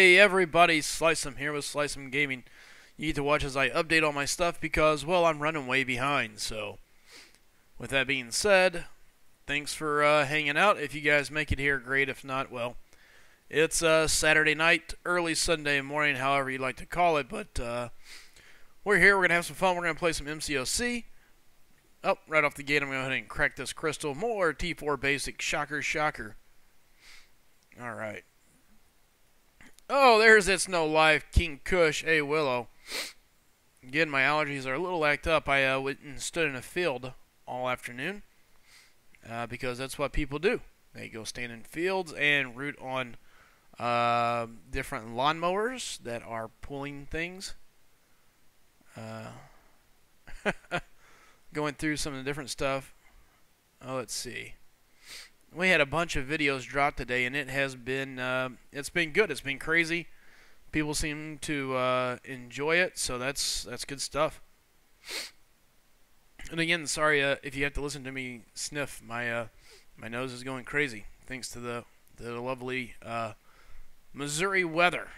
Hey everybody, Slicem here with SlycemGaming. You need to watch as I update all my stuff because, well, I'm running way behind. So, with that being said, thanks for hanging out. If you guys make it here, great. If not, well, it's Saturday night, early Sunday morning, however you like to call it. But we're here. We're going to have some fun. We're going to play some MCOC. Oh, right off the gate, I'm going to go ahead and crack this crystal. More T4 basic. Shocker, shocker. Alright. Oh, there's It's No Life, King Kush, Hey Willow. Again, my allergies are a little act up. I went and stood in a field all afternoon because that's what people do. They go stand in fields and root on different lawnmowers that are pulling things. Going through some of the different stuff. Oh, let's see. We had a bunch of videos dropped today, and it has been it's been good. It's been crazy. People seem to enjoy it, so that's good stuff. And again, sorry if you have to listen to me sniff. My nose is going crazy thanks to the lovely Missouri weather.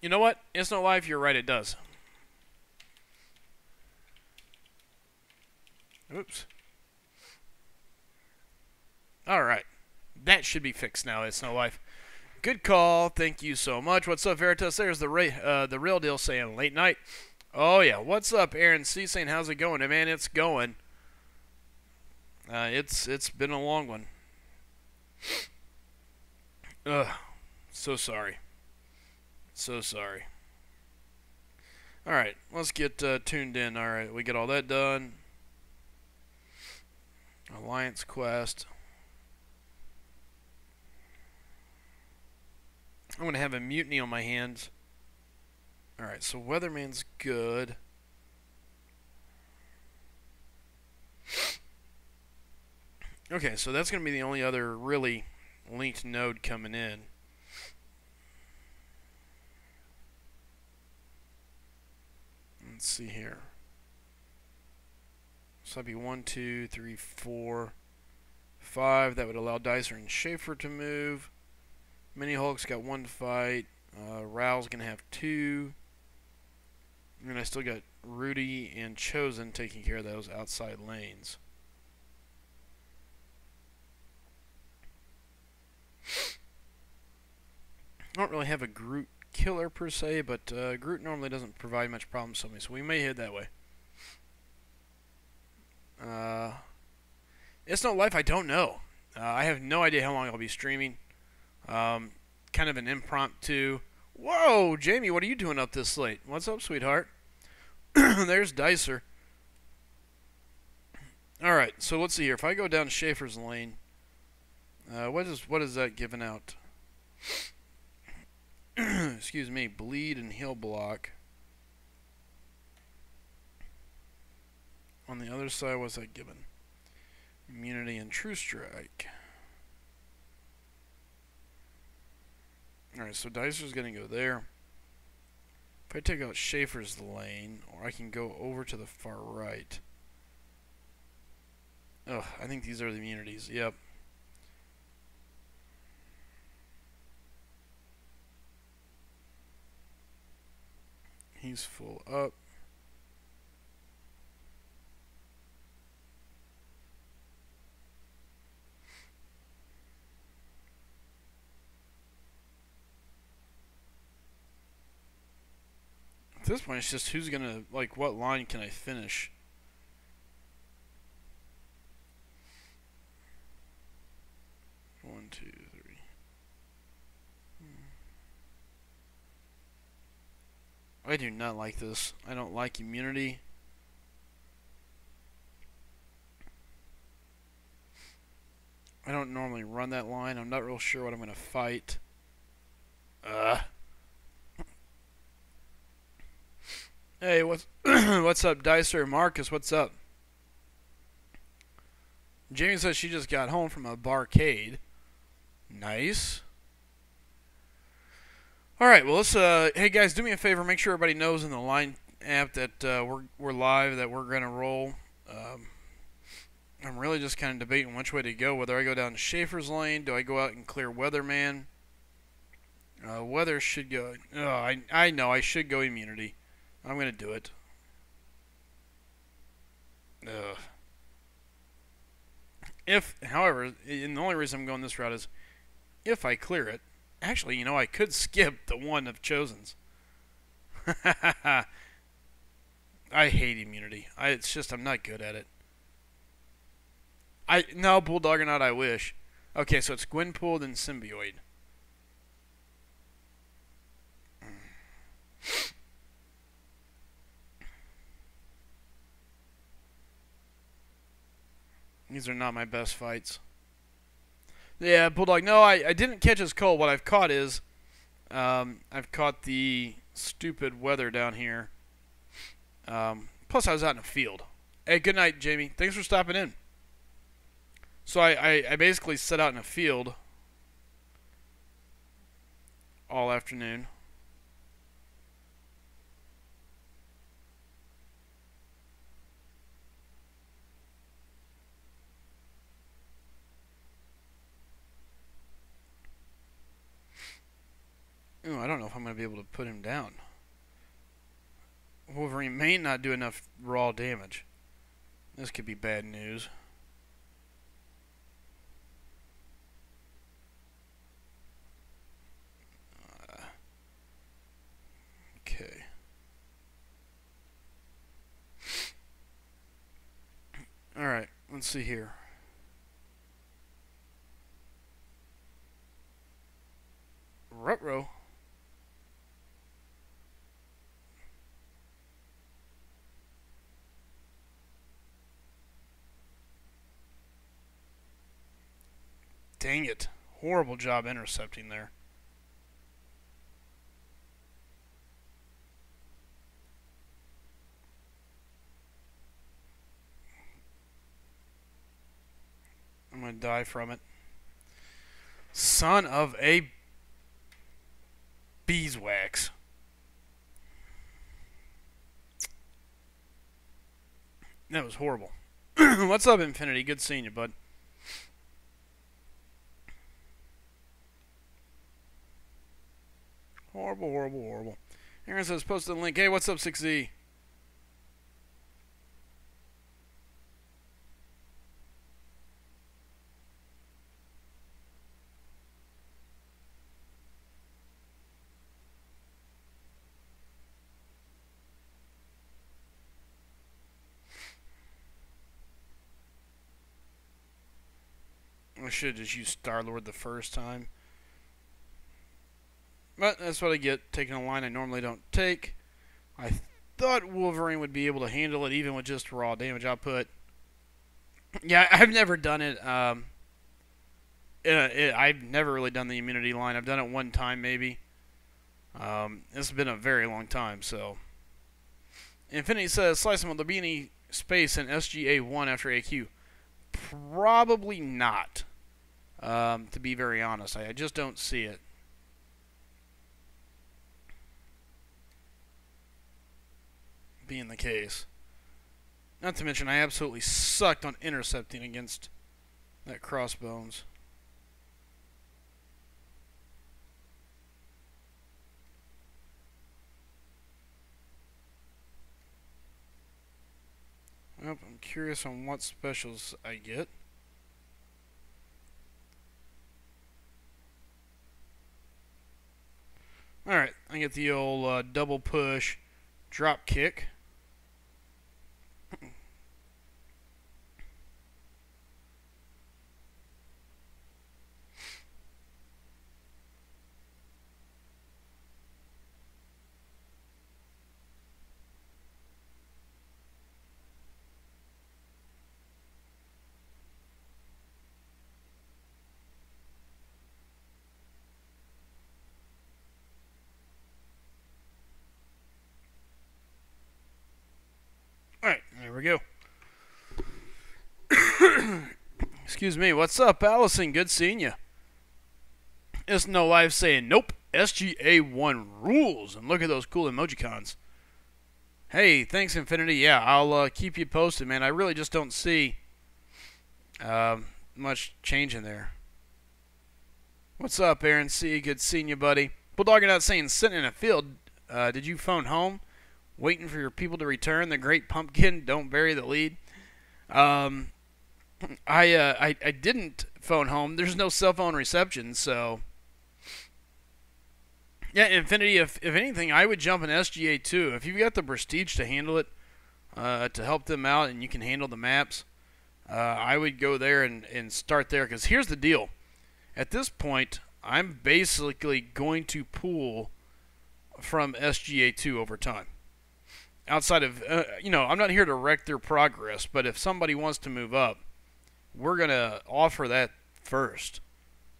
You know what? It's No Life. You're right. It does. Oops. Alright. That should be fixed now. It's No Life. Good call. Thank you so much. What's up, Veritas? There's the real deal saying late night. Oh, yeah. What's up, Aaron C. saying how's it going? Man, it's going. It's been a long one. Ugh. So sorry. So sorry. Alright. Let's get tuned in. Alright. We get all that done. Alliance quest. I'm going to have a mutiny on my hands. Alright, so Weatherman's good. Okay, so that's going to be the only other really linked node coming in. Let's see here. So that'd be 1, 2, 3, 4, 5. That would allow Dicer and Schaefer to move. Mini Hulk's got 1 to fight. Rao's gonna have 2. And then I still got Rudy and Chosen taking care of those outside lanes. I don't really have a Groot killer per se, but Groot normally doesn't provide much problems to me, so we may head that way. It's No Life, I don't know. I have no idea how long I'll be streaming. Kind of an impromptu. Whoa, Jamie, what are you doing up this late? What's up, sweetheart? There's Dicer. Alright, so let's see here. If I go down Schaefer's lane, what is that giving out? Excuse me, bleed and heal block. On the other side, what's that giving? Immunity and True Strike. Alright, so Dicer's going to go there. If I take out Schaefer's lane, or I can go over to the far right. Ugh, I think these are the immunities. Yep. He's full up. At this point, it's just who's gonna, like, what line can I finish? One, two, three. I do not like this. I don't like immunity. I don't normally run that line. I'm not real sure what I'm gonna fight. Hey, what's up, Dicer? Marcus, what's up? Jamie says she just got home from a barcade. Nice. Alright, well, let's, hey guys, do me a favor. Make sure everybody knows in the line app that we're live, that we're going to roll. I'm really just kind of debating which way to go. Whether I go down Schaefer's lane, do I go out and clear Weatherman? Weather should go. Oh, I know I should go immunity. I'm gonna do it. Ugh. However, and the only reason I'm going this route is if I clear it. Actually, you know, I could skip the one of Chosen's. I hate immunity. It's just I'm not good at it. No, Bulldog or not, I wish. Okay, so it's Gwenpool then Symbioid. These are not my best fights. Yeah, Bulldog. No, I didn't catch his cold. What I've caught is, I've caught the stupid weather down here. Plus, I was out in a field. Hey, good night, Jamie. Thanks for stopping in. So I basically sat out in a field all afternoon. Ooh, I don't know if I'm going to be able to put him down. Wolverine may not do enough raw damage. This could be bad news. Okay. Alright, let's see here. Ruh-roh. Dang it. Horrible job intercepting there. I'm going to die from it. Son of a beeswax. That was horrible. What's up, Infinity? Good seeing you, bud. Horrible, horrible, horrible. Aaron says, post the link. Hey, what's up, 6Z? I should have just used Star-Lord the first time. But that's what I get, taking a line I normally don't take. I thought Wolverine would be able to handle it even with just raw damage output. Yeah, I've never done it. I've never really done the immunity line. I've done it one time maybe. It's been a very long time, so. Infinity says, Slice, will there be any space in SGA1 after AQ? Probably not. To be very honest, I just don't see it. Being the case. Not to mention, I absolutely sucked on intercepting against that Crossbones. Well, I'm curious on what specials I get. Alright, I get the old double push drop kick. Alright, there we go. Excuse me, what's up, Allison? Good seeing you. It's No Life saying, nope, SGA1 rules. And look at those cool emojicons. Hey, thanks, Infinity. Yeah, I'll keep you posted, man. I really just don't see much change in there. What's up, Aaron C? Good seeing you, buddy. Bulldog, you're not saying sitting in a field. Did you phone home, waiting for your people to return? The great pumpkin, don't bury the lead. I didn't phone home. There's no cell phone reception, so yeah, Infinity. If anything, I would jump in SGA 2. If you've got the prestige to handle it, to help them out, and you can handle the maps, I would go there and start there. Because here's the deal: at this point, I'm basically going to pull from SGA 2 over time. Outside of, I'm not here to wreck their progress, but if somebody wants to move up, we're going to offer that first.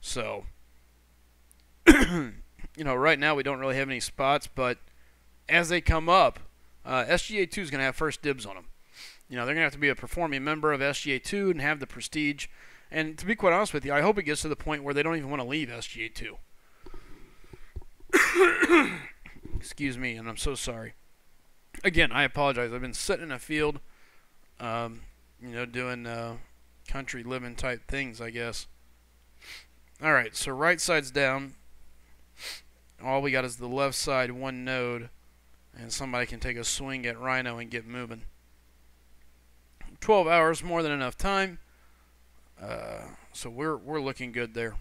So, right now we don't really have any spots, but as they come up, SGA 2 is going to have first dibs on them. They're going to have to be a performing member of SGA 2 and have the prestige. And to be quite honest with you, I hope it gets to the point where they don't even want to leave SGA 2. Excuse me, and I'm so sorry. Again, I apologize. I've been sitting in a field, doing country living type things, I guess. Alright, so right side's down. All we got is the left side, one node, and somebody can take a swing at Rhino and get moving. 12 hours, more than enough time. So we're looking good there.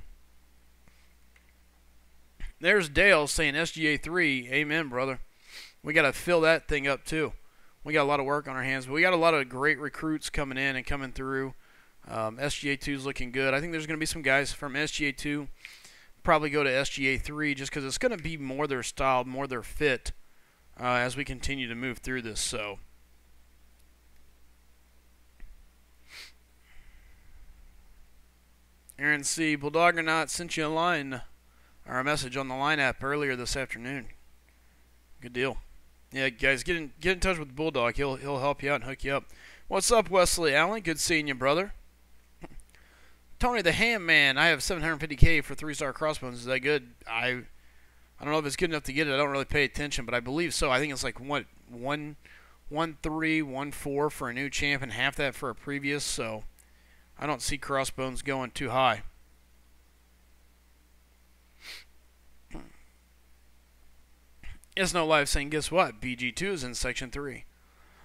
There's Dale saying SGA 3. Amen, brother. We got to fill that thing up too. We got a lot of work on our hands, but we got a lot of great recruits coming in and coming through. SGA 2 is looking good. I think there's going to be some guys from SGA 2 probably go to SGA 3 just because it's going to be more their style, more their fit as we continue to move through this. So. Aaron C. Bulldog or not sent you a line or a message on the line app earlier this afternoon. Good deal. Yeah, guys, get in touch with Bulldog. He'll help you out and hook you up. What's up, Wesley Allen? Good seeing you, brother. Tony the Ham Man. I have 750K for 3-star crossbones. Is that good? I don't know if it's good enough to get it. I don't really pay attention, but I believe so. I think it's like 1.3, 1.4 for a new champ and half that for a previous. So I don't see crossbones going too high. It's no live saying, guess what? BG2 is in Section 3.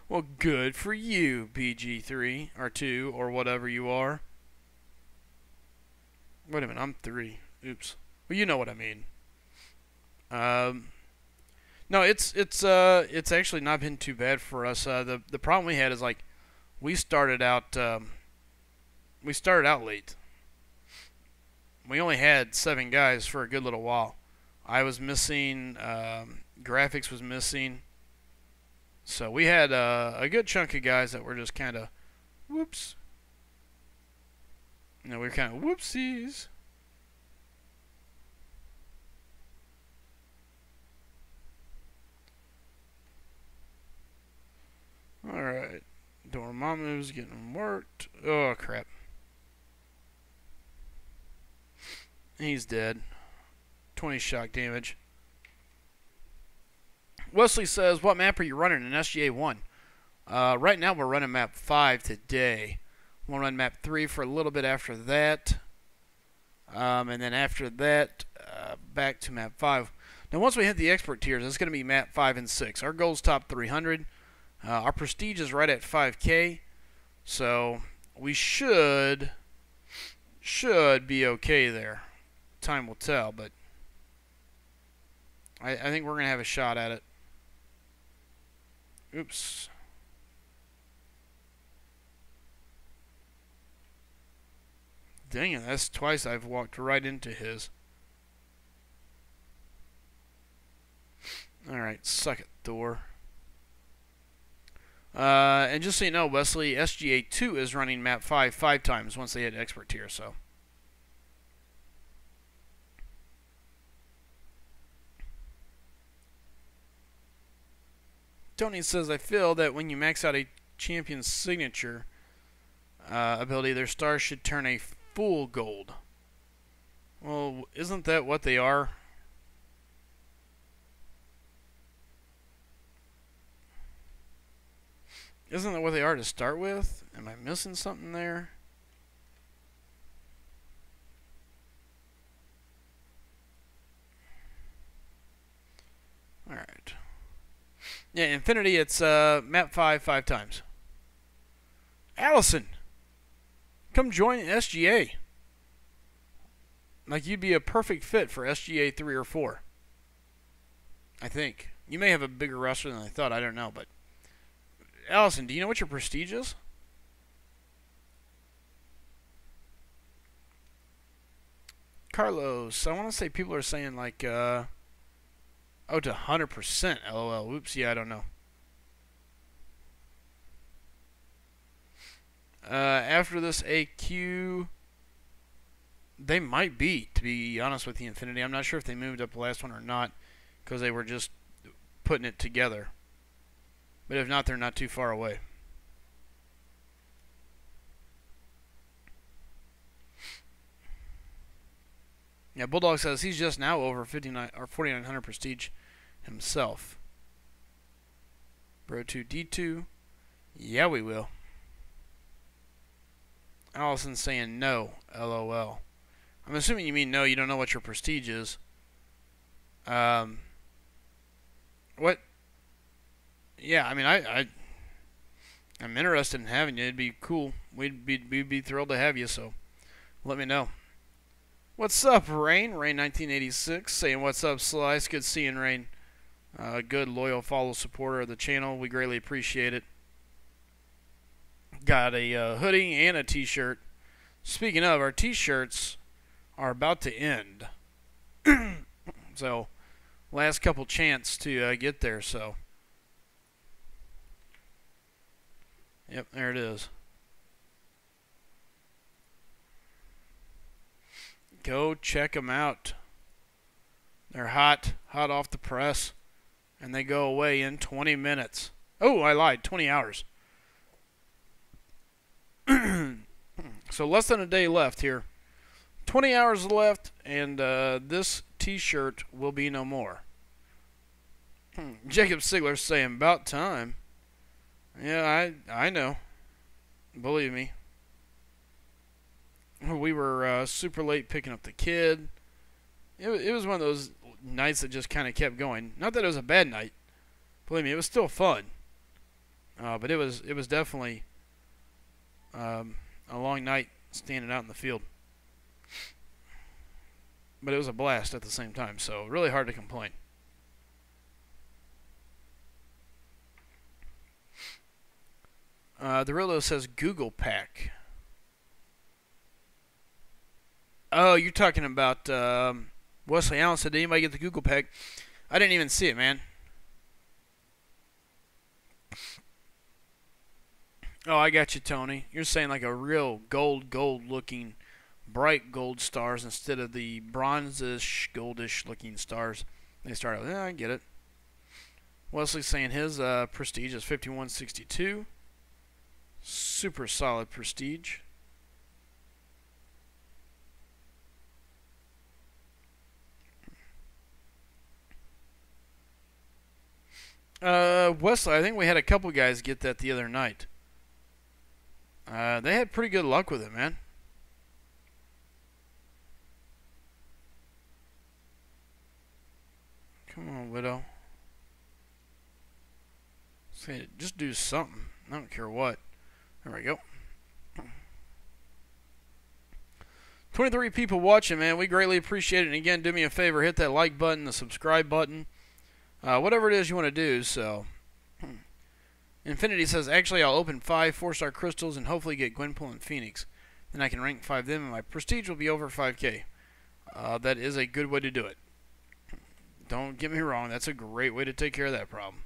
Well, good for you, BG3, or 2, or whatever you are. Wait a minute, I'm 3. Oops. Well, you know what I mean. No, it's actually not been too bad for us. The problem we had is, like, we started out late. We only had 7 guys for a good little while. I was missing, graphics was missing. So we had a good chunk of guys that were just kind of, whoops. We were kind of whoopsies. Alright. Dormammu's getting worked. Oh, crap. He's dead. 20 shock damage. Wesley says, what map are you running in SGA 1? Right now we're running map 5 today. We'll run map 3 for a little bit after that. And then after that, back to map 5. Now once we hit the expert tiers, it's going to be map 5 and 6. Our goal is top 300. Our prestige is right at 5K. So we should be okay there. Time will tell, but I think we're going to have a shot at it. Oops. Dang it, that's twice I've walked right into his. Alright, suck it, Thor. And just so you know, Wesley, SGA 2 is running map 5 5 times once they hit expert tier, so. Tony says, I feel that when you max out a champion's signature ability, their stars should turn a full gold. Well, isn't that what they are? Isn't that what they are to start with? Am I missing something there? Yeah, Infinity, it's map 5 times. Allison, come join SGA. Like, you'd be a perfect fit for SGA 3 or 4. I think. You may have a bigger roster than I thought, I don't know, but... Allison, do you know what your prestige is? Carlos, I want to say people are saying, like, oh, to 100%, LOL. Oops, yeah, I don't know. After this AQ... They might be, to be honest with you, Infinity. I'm not sure if they moved up the last one or not, because they were just putting it together. But if not, they're not too far away. Yeah, Bulldog says he's just now over 59 or 4900 prestige himself. Bro 2 D2. Yeah, we will. Allison's saying no, LOL. I'm assuming you mean no, you don't know what your prestige is. What? Yeah, I mean, I'm interested in having you. It'd be cool. We'd be thrilled to have you, so let me know. What's up, Rain? Rain 1986 saying what's up, Slice. Good seeing Rain. Good, loyal, follow supporter of the channel. We greatly appreciate it. Got a hoodie and a t-shirt. Speaking of, our t-shirts are about to end. So, last couple chance to get there, so. Yep, there it is. Go check them out. They're hot off the press, and they go away in 20 minutes. Oh, I lied, 20 hours. So less than a day left here. 20 hours left, and this t-shirt will be no more. Jacob Sigler saying, about time. Yeah, I know. Believe me. We were super late picking up the kid. It was one of those nights that just kind of kept going. Not that it was a bad night. Believe me, it was still fun. But it was definitely a long night standing out in the field. But it was a blast at the same time, so really hard to complain. The Rillo says Google Pack. Oh, you're talking about Wesley Allen said, did anybody get the Google Pack? I didn't even see it, man. Oh, I got you, Tony. You're saying like a real gold looking, bright gold stars instead of the bronzish, goldish looking stars they started with. Yeah, I get it. Wesley's saying his prestige is 5162. Super solid prestige. Wesley, I think we had a couple guys get that the other night. They had pretty good luck with it, man. Come on, Widow. Say, just do something. I don't care what. There we go. 23 people watching, man. We greatly appreciate it. And again, do me a favor. Hit that like button, the subscribe button. Whatever it is you want to do, so. Infinity says, actually, I'll open 5 4-star crystals and hopefully get Gwenpool and Phoenix. Then I can rank 5 them, and my prestige will be over 5K. That is a good way to do it. Don't get me wrong. That's a great way to take care of that problem.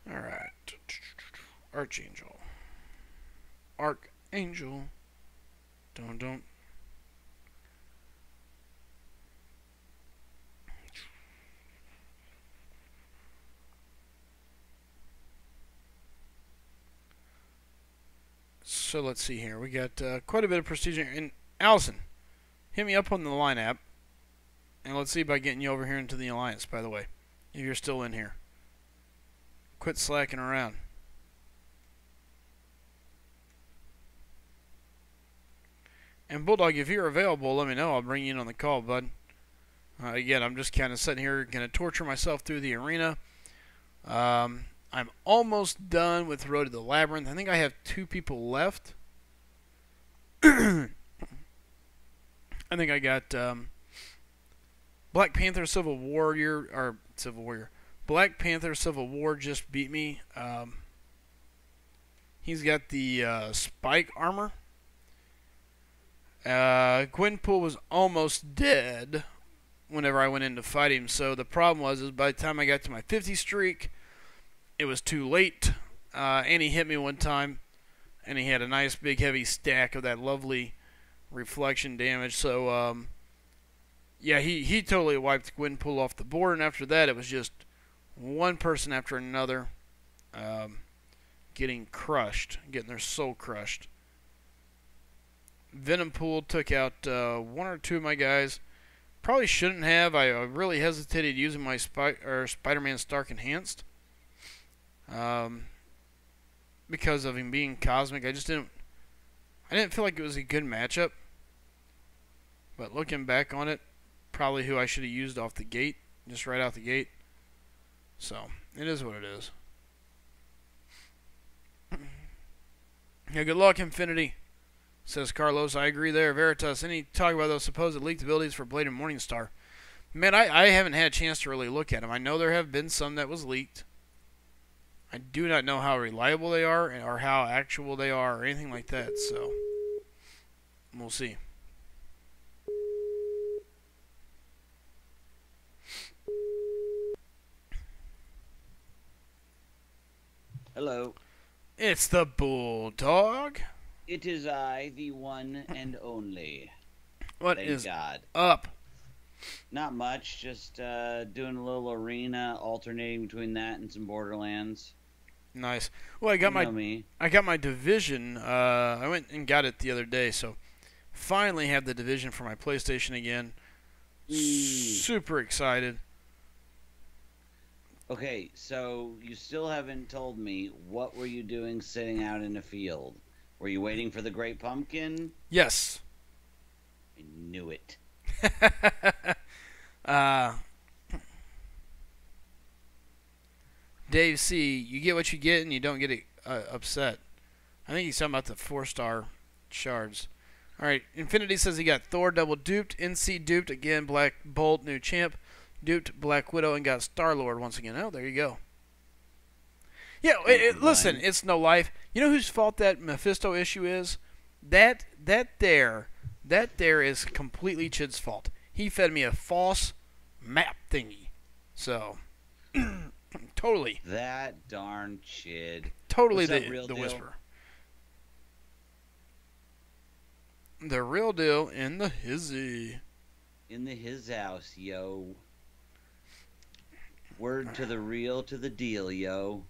Alright. Archangel. Archangel. Don't. So let's see here. We got quite a bit of prestige. And Allison, hit me up on the line app. And let's see about getting you over here into the alliance, by the way. If you're still in here. Quit slacking around. And Bulldog, if you're available, let me know. I'll bring you in on the call, bud. Again, I'm just kind of sitting here, going to torture myself through the arena. I'm almost done with Road to the Labyrinth. I think I have 2 people left. I think I got Black Panther Civil Warrior. Black Panther Civil War just beat me. He's got the spike armor. Gwenpool was almost dead whenever I went in to fight him. So the problem was, is by the time I got to my 50 streak, it was too late. And he hit me one time, and he had a nice big heavy stack of that lovely reflection damage. So yeah, he totally wiped Gwenpool off the board. And after that, it was just one person after another getting crushed, getting their soul crushed. Venompool took out 1 or 2 of my guys. Probably shouldn't have. I really hesitated using my Spider-Man Stark Enhanced because of him being cosmic. I didn't feel like it was a good matchup. But looking back on it, probably who I should have used off the gate, just right out the gate. So it is what it is. Yeah, good luck, Infinity. Says Carlos, I agree there. Veritas, any talk about those supposed leaked abilities for Blade and Morningstar? Man, I haven't had a chance to really look at them. I know there have been some that was leaked. I do not know how reliable they are or how actual they are or anything like that, so we'll see. Hello. It's the Bulldog. It is I, the one and only. What Thank is God. up? Not much, just doing a little arena, alternating between that and some Borderlands. Nice. Well, I got my division. I went and got it the other day, so finally have the division for my PlayStation again. Super excited. Okay, so you still haven't told me what were you doing sitting out in the field? Were you waiting for the Great Pumpkin? Yes. I knew it. Dave C., you get what you get and you don't get upset. I think he's talking about the 4-star shards. Alright, Infinity says he got Thor double duped, NC duped, again, Black Bolt, new champ, duped Black Widow, and got Star-Lord once again. Oh, there you go. Yeah, listen, it's no life. You know whose fault that Mephisto issue is? That there is completely Chid's fault. He fed me a false map thingy. So, totally. That darn Chid. Totally the the whisper. The real deal in the hizzy. In the his house, yo. Word to the real to the deal, yo.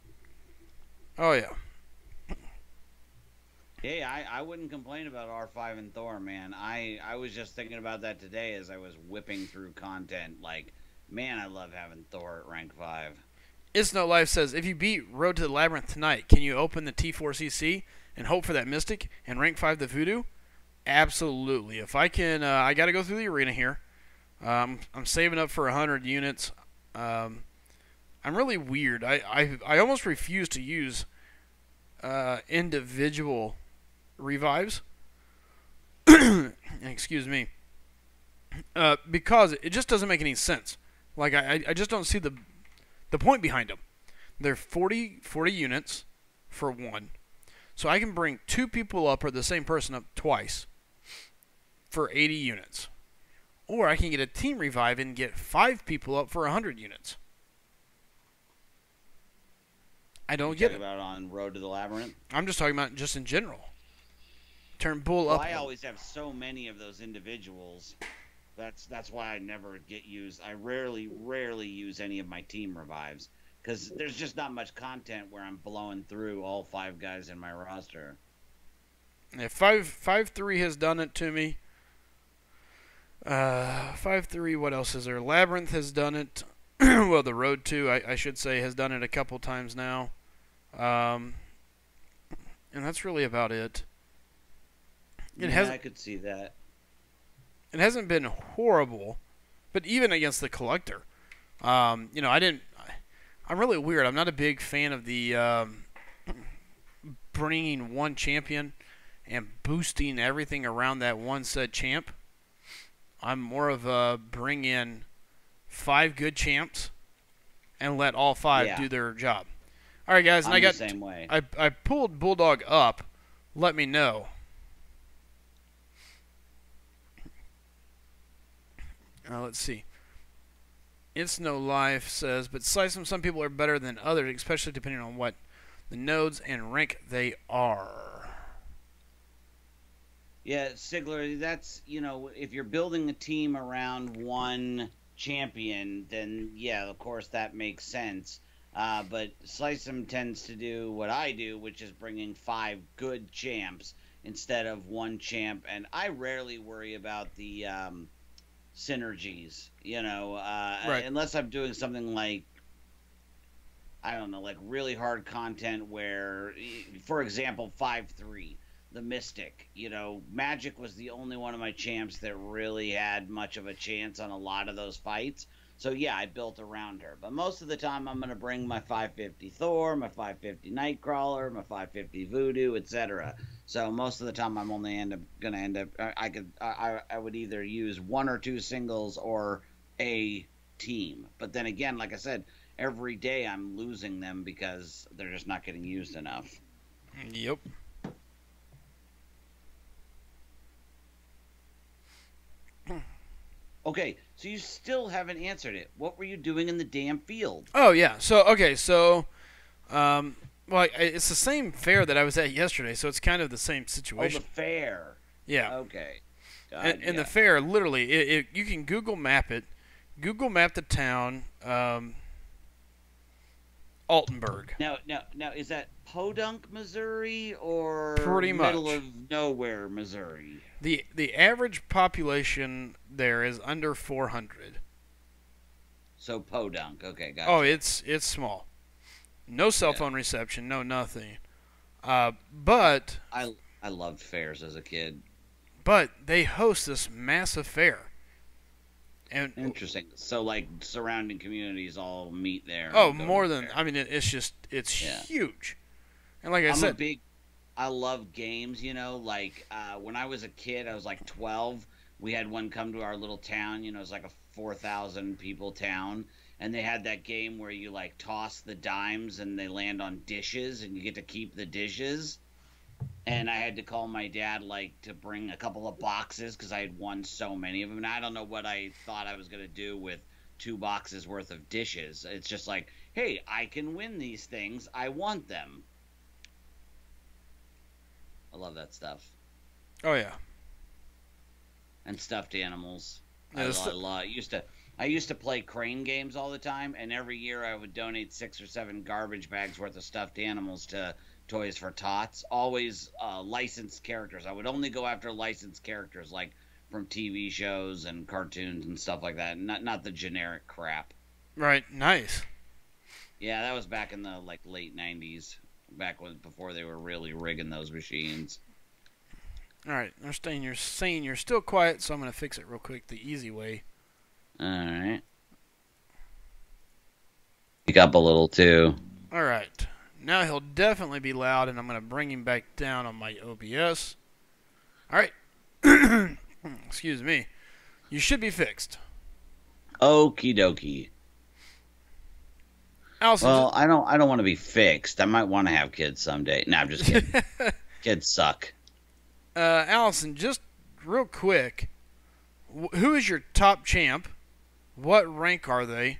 Oh, yeah. Hey, I wouldn't complain about R5 and Thor, man. I was just thinking about that today as I was whipping through content. Like, man, I love having Thor at rank 5. It's No Life says, if you beat Road to the Labyrinth tonight, can you open the T4CC and hope for that Mystic and rank 5 the Voodoo? Absolutely. If I can, I got to go through the arena here. I'm saving up for 100 units. I'm really weird. I almost refuse to use individual revives. Excuse me. Because it just doesn't make any sense. Like, I just don't see the point behind them. They're 40 units for one. So I can bring 2 people up or the same person up twice for 80 units. Or I can get a team revive and get 5 people up for 100 units. I don't get it. About on Road to the Labyrinth? I'm just talking about just in general. Turn Bull up. I always have so many of those individuals. That's why I never get used. I rarely use any of my team revives. Because there's just not much content where I'm blowing through all 5 guys in my roster. Yeah, 5-3 has done it to me. 5-3, what else is there? Labyrinth has done it. Well, the Road 2, I should say, has done it a couple times now. And that's really about it. I could see that. It hasn't been horrible, But even against the collector, you know, I'm really weird. I'm not a big fan of the bringing one champion and boosting everything around that one said champ. I'm more of a bring in 5 good champs and let all 5 do their job. All right, guys, and I'm the same way. I pulled Bulldog up. Let me know. Let's see. It's No Life says, but Slycem, some people are better than others, especially depending on what the nodes and rank they are. Yeah, Sigler, that's, you know, if you're building a team around one champion, then yeah, of course that makes sense. But Slycem tends to do what I do, which is bringing 5 good champs instead of one champ, and I rarely worry about the synergies, you know, Right. unless I'm doing something like, I don't know, like really hard content where, for example, 5-3, the Mystic, you know, Magic was the only one of my champs that really had much of a chance on a lot of those fights. So yeah, I built around her. But most of the time I'm going to bring my 550 Thor, my 550 Nightcrawler, my 550 Voodoo, etc. So most of the time I'm only going to end up I would either use 1 or 2 singles or a team. But then again, like I said, every day I'm losing them because they're just not getting used enough. Yep. Okay, so you still haven't answered it. What were you doing in the damn field? Oh yeah. So okay. So, well, it's the same fair that I was at yesterday, so it's kind of the same situation. Oh, the fair. Yeah. Okay. And the fair, literally, you can Google Map it. Google Map the town, Altenburg. Now, is that Podunk, Missouri, or Pretty much. middle of nowhere, Missouri? The average population there is under 400. So Podunk. Okay, gotcha. Oh, it's small. No cell phone reception, no nothing. But I loved fairs as a kid. But they host this massive fair. And interesting. So like surrounding communities all meet there. Oh, more than I mean, it's huge. And like I said, I love games. You know, like when I was a kid, I was like 12. We had one come to our little town. You know, it was like a 4,000 people town, and they had that game where you like toss the dimes and they land on dishes, and you get to keep the dishes. And I had to call my dad, like, to bring a couple of boxes because I had won so many of them. And I don't know what I thought I was going to do with 2 boxes worth of dishes. It's just like, hey, I can win these things. I want them. I love that stuff. Oh, yeah. And stuffed animals. Yeah, I used to play crane games all the time, and every year I would donate 6 or 7 garbage bags worth of stuffed animals to Toys for Tots. Always licensed characters. I would only go after licensed characters, like from TV shows and cartoons and stuff like that. Not the generic crap. Right. Nice. Yeah, that was back in the like late 90s, before they were really rigging those machines. All right. You're saying you're still quiet, so I'm going to fix it real quick the easy way. All right. Speak up a little too. All right. Now he'll definitely be loud, and I'm going to bring him back down on my OBS. All right. Excuse me. You should be fixed. Okie dokie. Allison, well, I don't want to be fixed. I might want to have kids someday. No, I'm just kidding. Kids suck. Allison, just real quick, who is your top champ? What rank are they?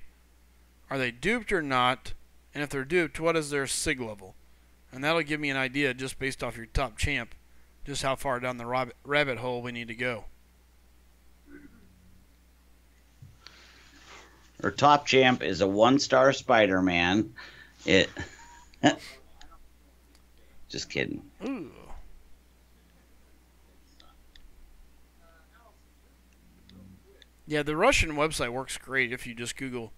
Are they duped or not? And if they're duped, what is their SIG level? And that'll give me an idea, just based off your top champ, just how far down the rabbit hole we need to go. Her top champ is a 1-star Spider-Man. Just kidding. Ooh. Yeah, the Russian website works great if you just Google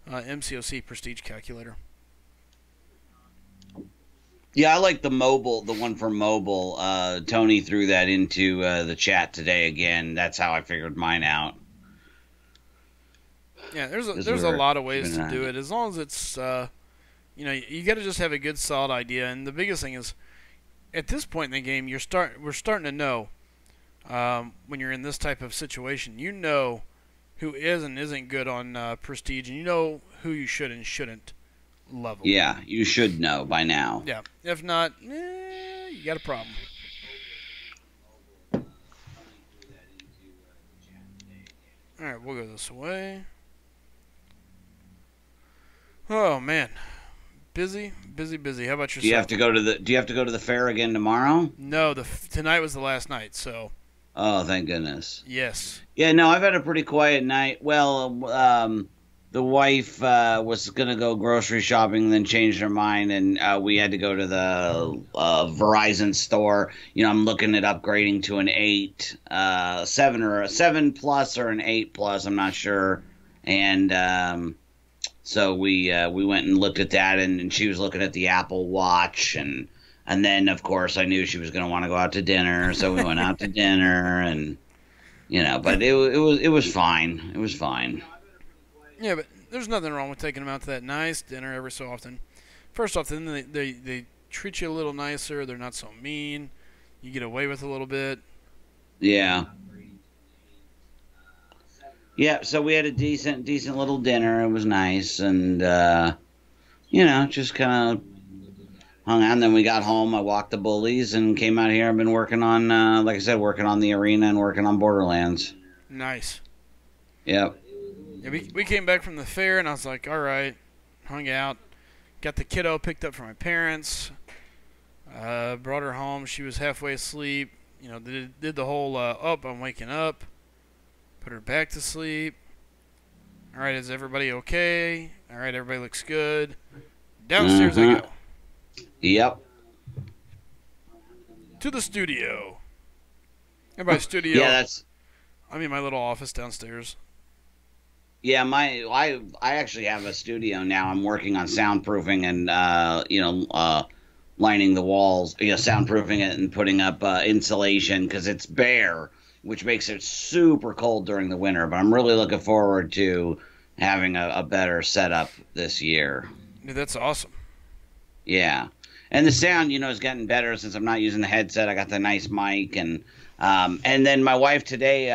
MCOC Prestige Calculator. Yeah, I like the one for mobile. Tony threw that into the chat today again. That's how I figured mine out. Yeah, there's a, Is there's a we're lot of keeping ways an to eye do on it as long as it's you know, you got to just have a good solid idea. And the biggest thing is at this point in the game, we're starting to know when you're in this type of situation, you know who is and isn't good on prestige, and you know who you should and shouldn't level. Yeah, you should know by now. Yeah. If not, you got a problem. All right, we'll go this way. Oh man, busy, busy, busy. How about Do you have yourself? to go to the Do you have to go to the fair again tomorrow? No, tonight was the last night, so Oh, thank goodness. yes. Yeah, no, I've had a pretty quiet night. Well, the wife was gonna go grocery shopping, then changed her mind, and we had to go to the Verizon store. You know, I'm looking at upgrading to an 7 or a 7 plus or an 8 plus. I'm not sure. And so we went and looked at that, and she was looking at the Apple Watch, and then of course I knew she was gonna want to go out to dinner, so we went out to dinner, and you know, but it was fine. It was fine. Yeah, but there's nothing wrong with taking them out to that nice dinner every so often. First off, then they treat you a little nicer. They're not so mean. You get away with a little bit. Yeah. Yeah, so we had a decent little dinner. It was nice, and you know, just kind of hung out. And then we got home. I walked the bullies and came out here. I've been working on, like I said, working on the arena and working on Borderlands. Nice. Yep. Yeah, we came back from the fair, and I was like, all right, hung out, got the kiddo picked up from my parents, brought her home. She was halfway asleep. You know, did the whole I'm waking up. Put her back to sleep. All right, is everybody okay? All right, everybody looks good. Downstairs I go. Yep. To the studio. And by studio, Yeah, I mean my little office downstairs. yeah. I actually have a studio now. I'm working on soundproofing and lining the walls, soundproofing it and putting up insulation because it's bare, which makes it super cold during the winter. But I'm really looking forward to having a better setup this year. Dude, that's awesome. Yeah. And the sound, is getting better since I'm not using the headset. I got the nice mic, and then my wife today,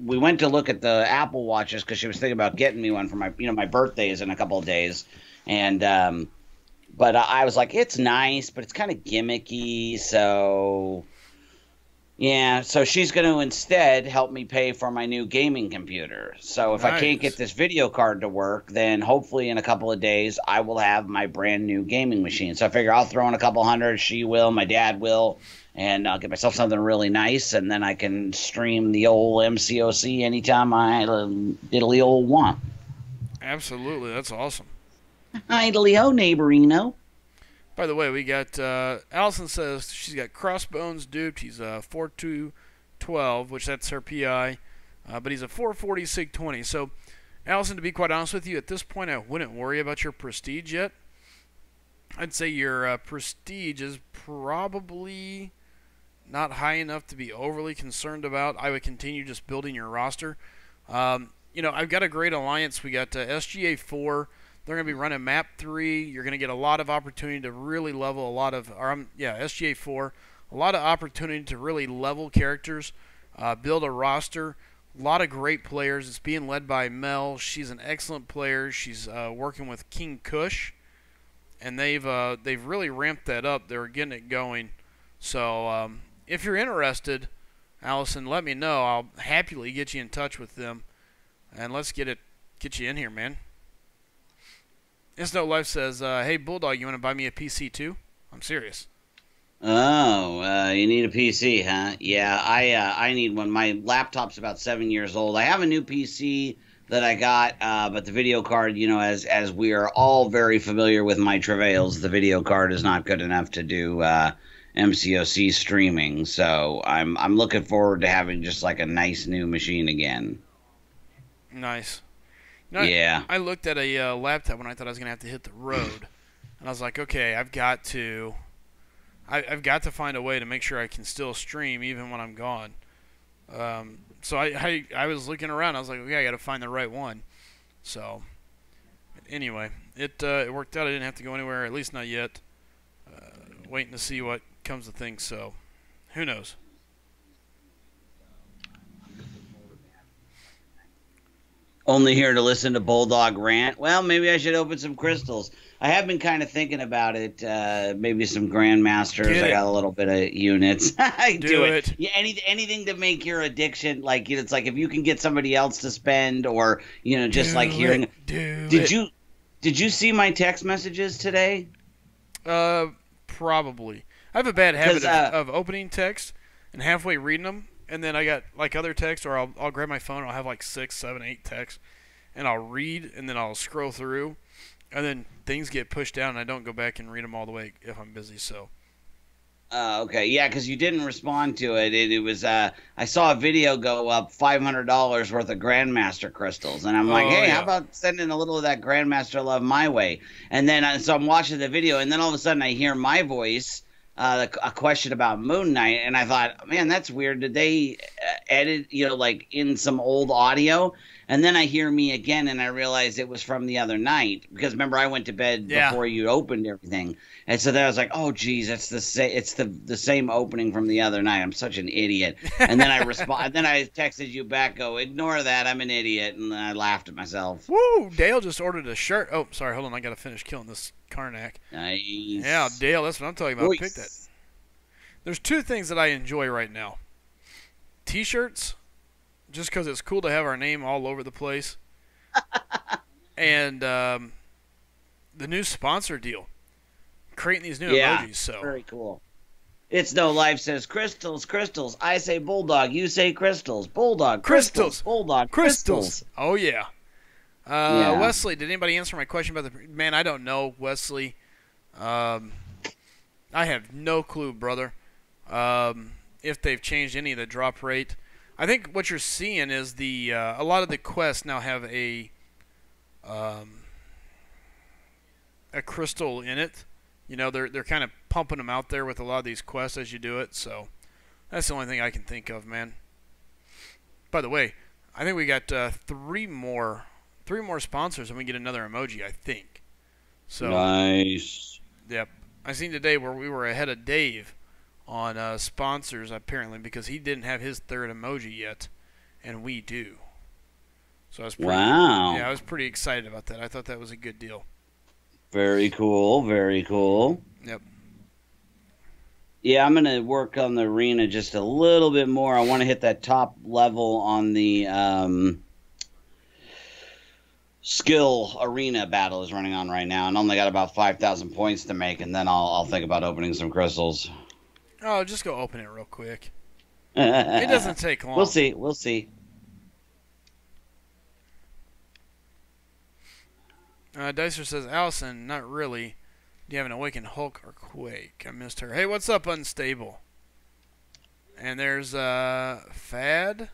we went to look at the Apple Watches because she was thinking about getting me one for my birthday is in a couple of days, and but I was like, it's nice, but it's kind of gimmicky, so. Yeah, so she's going to instead help me pay for my new gaming computer. So if I can't get this video card to work, then hopefully in a couple of days I will have my brand new gaming machine. So I figure I'll throw in a couple hundred, she will, my dad will, and I'll get myself something really nice, and then I can stream the old MCOC anytime I diddly old want. Absolutely, that's awesome. Idly ho, neighborino. By the way, we got Allison says she's got Crossbones duped. He's a 4212, which that's her PI, but he's a 440 SIG 20. So, Allison, to be quite honest with you, at this point I wouldn't worry about your prestige yet. I'd say your prestige is probably not high enough to be overly concerned about. I would continue just building your roster. I've got a great alliance. We got SGA 4. They're going to be running map 3. You're going to get a lot of opportunity to really level a lot of, SGA 4. A lot of opportunity to really level characters, build a roster. A lot of great players. It's being led by Mel. She's an excellent player. She's working with King Kush, and they've really ramped that up. They're getting it going. So if you're interested, Allison, let me know. I'll happily get you in touch with them, and let's get you in here, man. It's No Life says, hey, Bulldog, you want to buy me a PC too? I'm serious. Oh, you need a PC, huh? Yeah, I need one. My laptop's about 7 years old. I have a new PC that I got, but the video card, as we are all very familiar with my travails, the video card is not good enough to do MCOC streaming. So I'm looking forward to having just like a nice new machine again. Nice. Yeah. I looked at a laptop when I thought I was going to have to hit the road. And I was like, okay, I've got to find a way to make sure I can still stream even when I'm gone. So I was looking around. I was like, okay, I got to find the right one. So anyway, it worked out. I didn't have to go anywhere, at least not yet. Waiting to see what comes of things. So who knows? Only here to listen to Bulldog rant. Well, maybe I should open some crystals. I have been kind of thinking about it. Maybe some Grandmasters. I got a little bit of units. I do it. Yeah, anything to make your addiction like it's like if you can get somebody else to spend, or just like hearing. Did you see my text messages today? Probably. I have a bad habit of opening text and halfway reading them, and then I got like other texts, or I'll grab my phone and I'll have like 6, 7, 8 texts, and I'll read, and then I'll scroll through, and then things get pushed down, and I don't go back and read them all the way if I'm busy. So. Okay, yeah, because you didn't respond to it. It was I saw a video go up, $500 worth of Grandmaster crystals, and I'm like, hey, how about sending a little of that Grandmaster love my way? And then so I'm watching the video, and then all of a sudden I hear my voice. A question about Moon Knight, and I thought, man, that's weird. Did they edit, like in some old audio? And then I hear me again, and I realized it was from the other night, because remember I went to bed before you opened everything, and so then I was like, oh geez, it's the same opening from the other night. I'm such an idiot. And then I then I texted you back, go, ignore that, I'm an idiot, and I laughed at myself. Woo! Dale just ordered a shirt. Oh, sorry, hold on, I gotta finish killing this Karnak. Nice. Yeah, Dale, that's what I'm talking about. Pick that. There's 2 things that I enjoy right now. T-shirts, just because it's cool to have our name all over the place. And the new sponsor deal. Creating these new emojis. So very cool. It's No Life says crystals, crystals. I say bulldog, you say crystals. Bulldog, crystals. Bulldog, crystals. Oh, yeah. Wesley, did anybody answer my question about the... Man, I don't know, Wesley. I have no clue, brother. If they've changed any of the drop rate. I think what you're seeing is a lot of the quests now have a crystal in it. They're kind of pumping them out there with a lot of these quests as you do it. So that's the only thing I can think of, man. By the way, I think we got 3 more sponsors, and we get another emoji, I think. So nice. Yep. I seen today where we were ahead of Dave on sponsors, apparently, because he didn't have his 3rd emoji yet, and we do. So I was I was pretty excited about that. I thought that was a good deal. Very cool. Very cool. Yep. Yeah, I'm going to work on the arena just a little bit more. I want to hit that top level on the skill arena battle is running on right now, and only got about 5,000 points to make, and then I'll think about opening some crystals. Oh, just go open it real quick. It doesn't take long. We'll see. We'll see. Dicer says, Allison, not really. Do you have an Awakened Hulk or Quake? I missed her. Hey, what's up, Unstable? And there's Fad.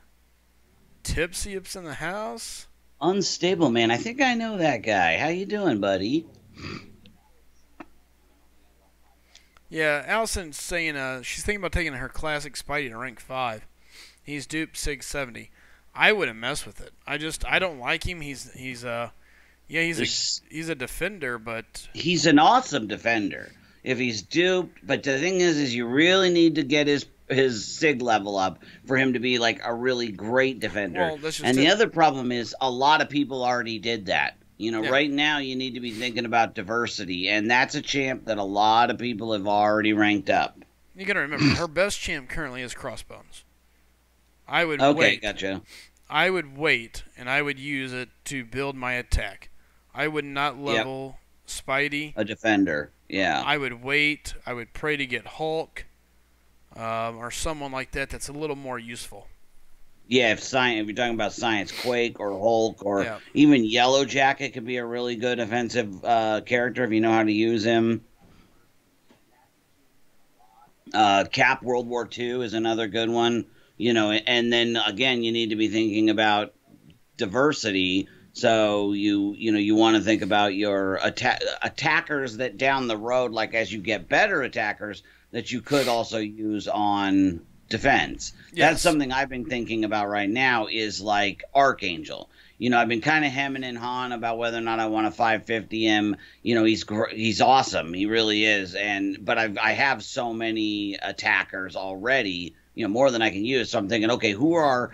Tipsy Ups in the house. Unstable, man. I think I know that guy. How you doing, buddy? Yeah, Allison's saying she's thinking about taking her classic Spidey to rank 5. He's duped Sig 70. I wouldn't mess with it. I don't like him. He's a defender, but he's an awesome defender. If he's duped, but the thing is you really need to get his Sig level up for him to be like a really great defender. Well, and the other problem is a lot of people already did that. Right now you need to be thinking about diversity, and that's a champ that a lot of people have already ranked up. You got to remember, her best champ currently is Crossbones. I would wait. Gotcha. I would wait, and I would use it to build my attack. I would not level Spidey. A defender, yeah. I would wait. I would pray to get Hulk or someone like that that's a little more useful. Yeah, if you're talking about science, Quake or Hulk or even Yellow Jacket could be a really good offensive character if you know how to use him. Cap World War II is another good one. And then again, you need to be thinking about diversity. So you want to think about your attackers that down the road, like as you get better attackers, that you could also use on defense. Yes. That's something I've been thinking about right now is like Archangel. You know, I've been kind of hemming and hawing about whether or not I want to 550 him. You know, he's awesome. He really is. But I have so many attackers already, you know, more than I can use. So I'm thinking, okay, who are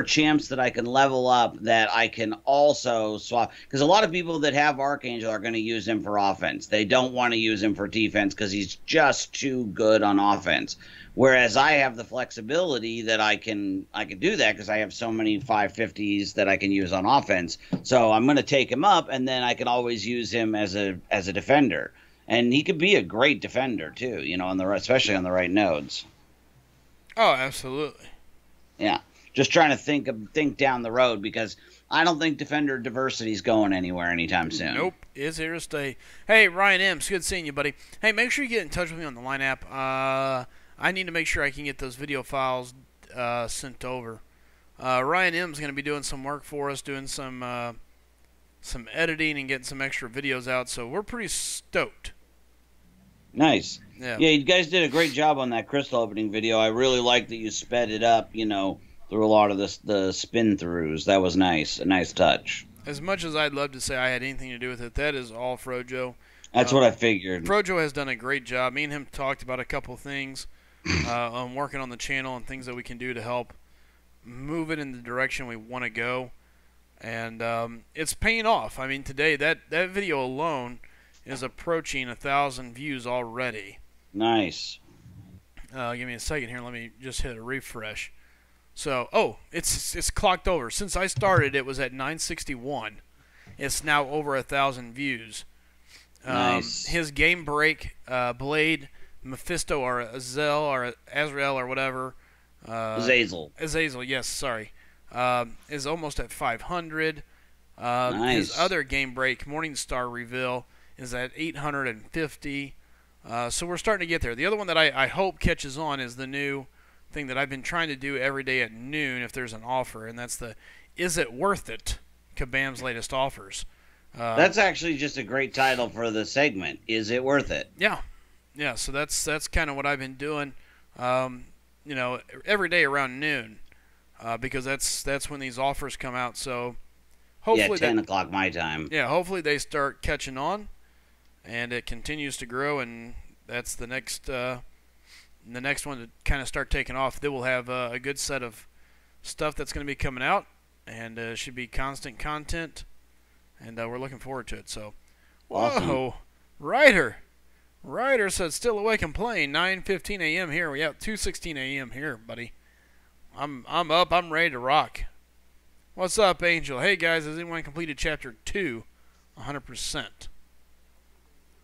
champs that I can level up that I can also swap? Because a lot of people that have Archangel are going to use him for offense. They don't want to use him for defense because he's just too good on offense. Whereas I have the flexibility that I can do that because I have so many 550s that I can use on offense. So I'm going to take him up, and then I can always use him as a defender. And he could be a great defender too, you know, especially on the right nodes. Oh, absolutely. Yeah. Just trying to think down the road because I don't think defender diversity is going anywhere anytime soon. Nope, it's here to stay. Hey, Ryan M., it's good seeing you, buddy. Hey, make sure you get in touch with me on the Line app. I need to make sure I can get those video files sent over. Ryan M. is going to be doing some work for us, doing some editing and getting some extra videos out, so we're pretty stoked. Nice. Yeah, you guys did a great job on that crystal opening video. I really like that you sped it up, you know, through a lot of the spin throughs. That was nice, a nice touch. As much as I'd love to say I had anything to do with it, that is all Frojo. That's what I figured. Frojo has done a great job. Me and him talked about a couple things on working on the channel and things that we can do to help move it in the direction we want to go. And it's paying off. I mean, today, that video alone is approaching 1,000 views already. Nice. Give me a second here. Let me just hit a refresh. So, it's clocked over. Since I started, it was at 961. It's now over 1,000 views. Nice. His Game Break, Blade, Mephisto, or Azel, or Azrael, or whatever. Azazel, yes, sorry. Is almost at 500. Nice. His other Game Break, Morningstar Reveal, is at 850. So we're starting to get there. The other one that I hope catches on is the new thing that I've been trying to do every day at noon if there's an offer, and that's the Is It Worth It? Kabam's latest offers. That's actually just a great title for the segment. Is it worth it? Yeah. So that's kind of what I've been doing. You know, every day around noon, because that's when these offers come out. So hopefully 10 o'clock my time. Yeah, hopefully they start catching on, and it continues to grow, and that's the next one to kind of start taking off. They will have a good set of stuff that's going to be coming out, and should be constant content, and we're looking forward to it. So, awesome. Whoa, Ryder said still awake and playing. 9:15 a.m. here. We have 2:16 a.m. here, buddy. I'm up. I'm ready to rock. What's up, Angel? Hey guys, has anyone completed Chapter 2? 100%.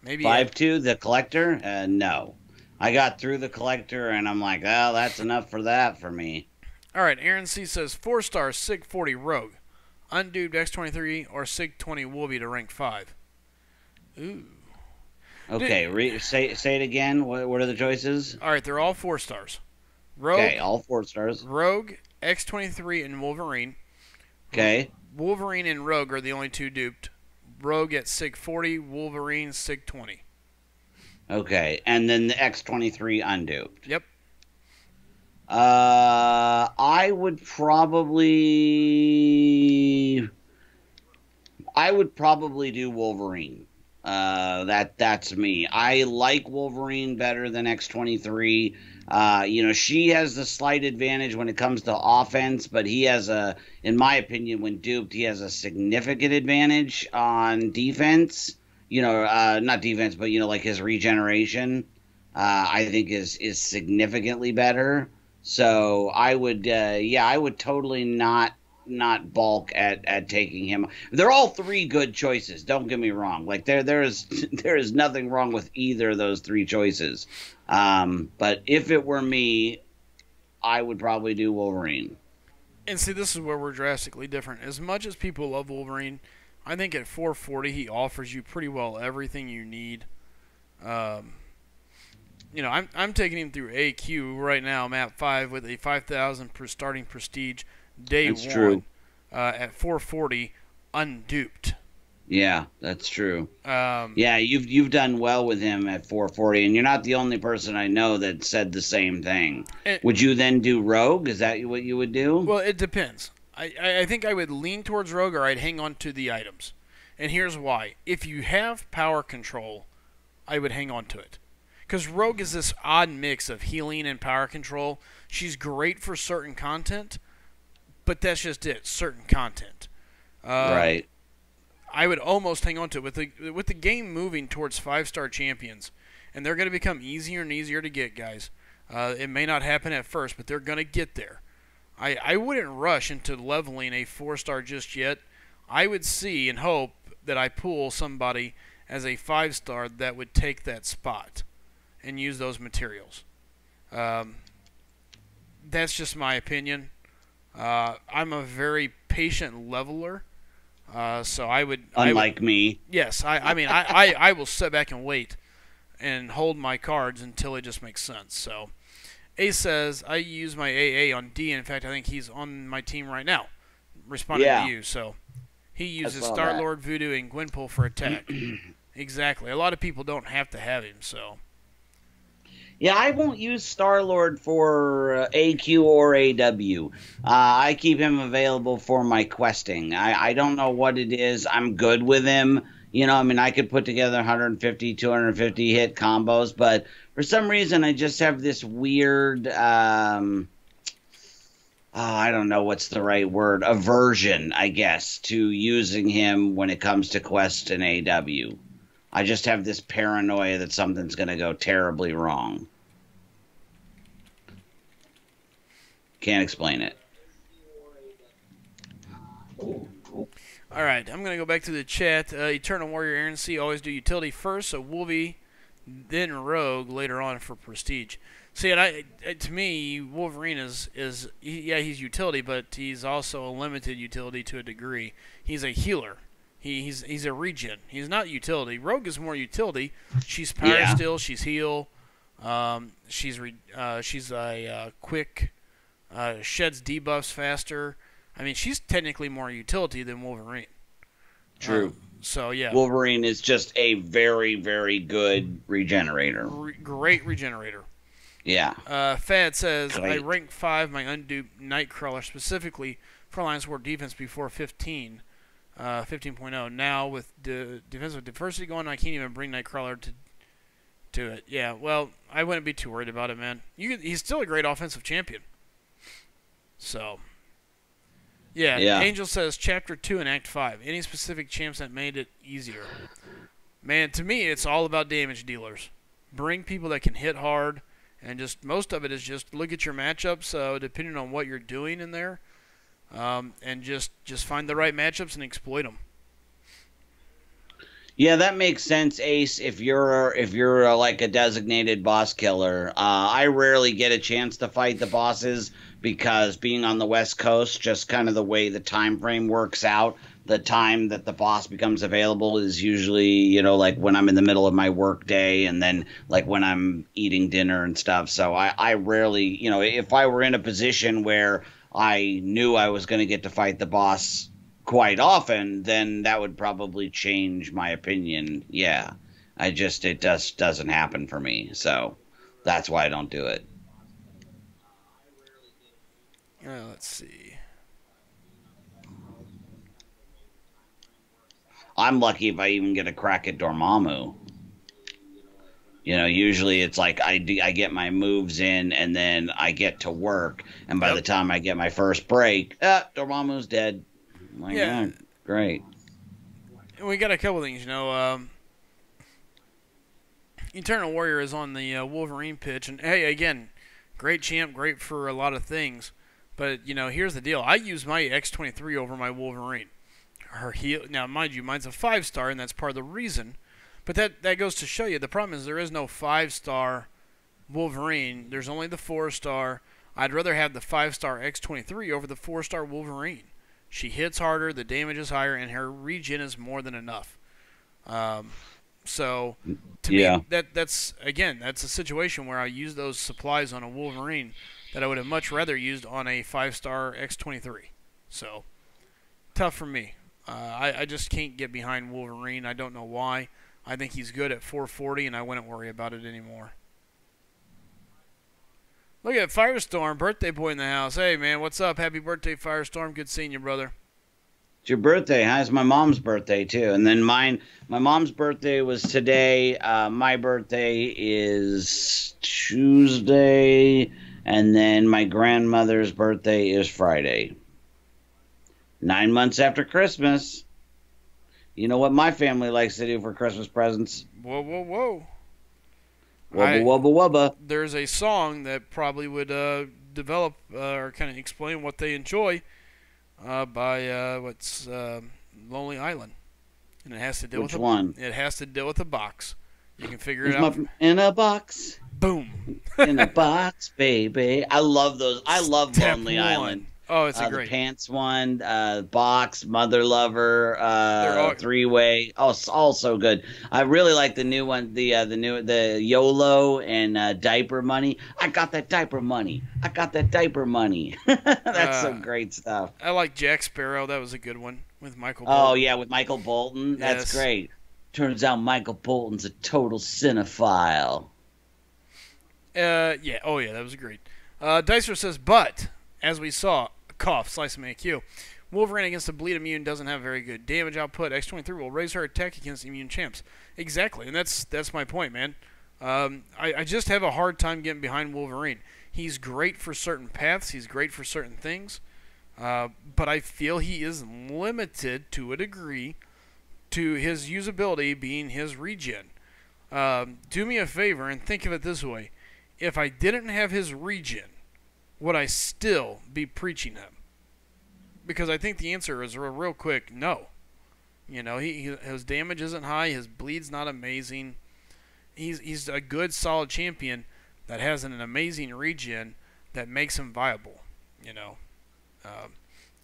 Maybe 5-2, the collector? No. I got through the collector, and I'm like, oh, that's enough for that for me. All right, Aaron C. says 4-star SIG 40 Rogue, undubed X23 or SIG 20 Wolby to rank 5. Ooh. Okay, say it again. What are the choices? All right, they're all 4 stars. Rogue, okay, all 4 stars. Rogue, X23, and Wolverine. Okay. Wolverine and Rogue are the only 2 duped. Rogue at SIG 40, Wolverine SIG 20. Okay, and then the X23 unduped. Yep. I would probably do Wolverine. That's me. I like Wolverine better than X23. You know, she has the slight advantage when it comes to offense, but he has in my opinion, when duped, he has a significant advantage on defense. You know, not defense, but, you know, like his regeneration, I think is significantly better. So I would totally not balk at taking him. They're all 3 good choices. Don't get me wrong. Like there is nothing wrong with either of those 3 choices. But if it were me, I would probably do Wolverine. And see, this is where we're drastically different. As much as people love Wolverine, I think at 440 he offers you pretty well everything you need. You know, I'm taking him through AQ right now, map 5, with a 5,000 per starting prestige day That's 1. true. At 440, unduped. Yeah, that's true. Um, Yeah, you've done well with him at 440, and you're not the only person I know that said the same thing. and, Would you then do rogue? Is that what you would do? well, it depends. I think I would lean towards rogue, or I'd hang on to the items. And here's why. If you have power control, I would hang on to it. Because rogue is this odd mix of healing and power control. She's great for certain content, but that's just it, certain content. Um, Right. I would almost hang on to it with the game moving towards 5-star champions, and they're going to become easier and easier to get, guys. It may not happen at first, but they're going to get there. I wouldn't rush into leveling a 4-star just yet. I would see and hope that I pull somebody as a 5-star that would take that spot and use those materials. Um, that's just my opinion. I'm a very patient leveler. So Unlike me. yes, I will sit back and wait and hold my cards until it just makes sense. So, A says I use my AA on D. In fact, I think he's on my team right now, responding Yeah, to you. So, he I uses saw Star that. Lord, Voodoo, and Gwenpool for attack. Exactly. A lot of people don't have to have him. So, Yeah, I won't use Star Lord for AQ or AW. I keep him available for my questing. I don't know what it is. I'm good with him. You know, I mean, I could put together 150, 250 hit combos, but for some reason, I just have this weird, I don't know what's the right word, aversion, I guess, to using him when it comes to quest and AW. I just have this paranoia that something's going to go terribly wrong. Can't explain it. all right, I'm gonna go back to the chat. Eternal Warrior Aaron C. always do utility first, so Wolvie, then Rogue later on for Prestige. See, and to me, Wolverine yeah, he's utility, but he's also a limited utility to a degree. He's a healer. He's a regen. He's not utility. Rogue is more utility. She's power Yeah. still. She's heal. She's a quick. Sheds debuffs faster. I mean, she's technically more utility than Wolverine. True. So yeah, Wolverine is just a very, very good regenerator. great regenerator. Yeah. Fad says, I Great. rank 5 my unduped Nightcrawler specifically for Alliance War defense before 15.0. Now with the defensive diversity going, I can't even bring Nightcrawler to it. Yeah, well, I wouldn't be too worried about it, man. He's still a great offensive champion. So, yeah. Yeah. Angel says, Chapter 2 and Act 5. Any specific champs that made it easier? Man, to me, it's all about damage dealers. Bring people that can hit hard. And just most of it is just look at your matchups, depending on what you're doing in there, and just find the right matchups and exploit them. Yeah, that makes sense, Ace. If you're like a designated boss killer, I rarely get a chance to fight the bosses because being on the West Coast, just kind of the way the time frame works out, the time that the boss becomes available is usually, you know, like when I'm in the middle of my work day and then like when I'm eating dinner and stuff. So I rarely, you know, if I were in a position where I knew I was going to get to fight the boss quite often, then that would probably change my opinion. Yeah, it just doesn't happen for me. So that's why I don't do it. Let's see. I'm lucky if I even get a crack at Dormammu. You know, usually it's like I get my moves in and then I get to work, and by the time I get my first break, Dormammu's dead. I'm like, Yeah. Great. We got a couple things, you know. Eternal Warrior is on the Wolverine pitch, and hey, again, great champ, great for a lot of things. But you know, here's the deal: I use my X-23 over my Wolverine. Her heal now, mind you, mine's a 5-star, and that's part of the reason. But that goes to show you the problem is there is no 5-star Wolverine. There's only the 4-star. I'd rather have the 5-star X-23 over the 4-star Wolverine. She hits harder, the damage is higher, and her regen is more than enough. So, to me, that's a situation where I use those supplies on a Wolverine that I would have much rather used on a 5-star X-23. So, tough for me. I just can't get behind Wolverine. I don't know why. I think he's good at 440, and I wouldn't worry about it anymore. Look at Firestorm, birthday boy in the house. Hey, man, what's up? Happy birthday, Firestorm. Good seeing you, brother. It's your birthday, huh? It's my mom's birthday, too. And then my mom's birthday was today. My birthday is Tuesday. And then my grandmother's birthday is Friday. 9 months after Christmas. You know what my family likes to do for Christmas presents? Whoa, whoa, whoa. Wubba, wubba, wubba. There's a song that probably would develop or kind of explain what they enjoy by Lonely Island. And it has to deal Which with one? It has to deal with a box. You can figure it out. In a box. Boom. In a box, baby. I love those. I love Step Lonely one. Island. Oh, it's a great. The Pants one, Box, Mother Lover, Three-Way. Oh, it's all so good. I really like the new one, the YOLO and Diaper Money. I got that diaper money. I got that diaper money. That's some great stuff. I like Jack Sparrow. That was a good one with Michael Bolton. Oh, yeah, with Michael Bolton. That's great. Turns out Michael Bolton's a total cinephile. Yeah. Oh, yeah, that was great. Dicer says, but, as we saw, cough, slice him AQ. Wolverine against a bleed immune doesn't have very good damage output. X-23 will raise her attack against immune champs. Exactly, and that's my point, man. I just have a hard time getting behind Wolverine. He's great for certain paths. He's great for certain things. But I feel he is limited to a degree to his usability being his regen. Do me a favor and think of it this way. If I didn't have his regen, would I still be preaching him? Because I think the answer is real quick, no. You know, his damage isn't high, his bleed's not amazing. He's a good, solid champion that has an amazing regen that makes him viable. You know,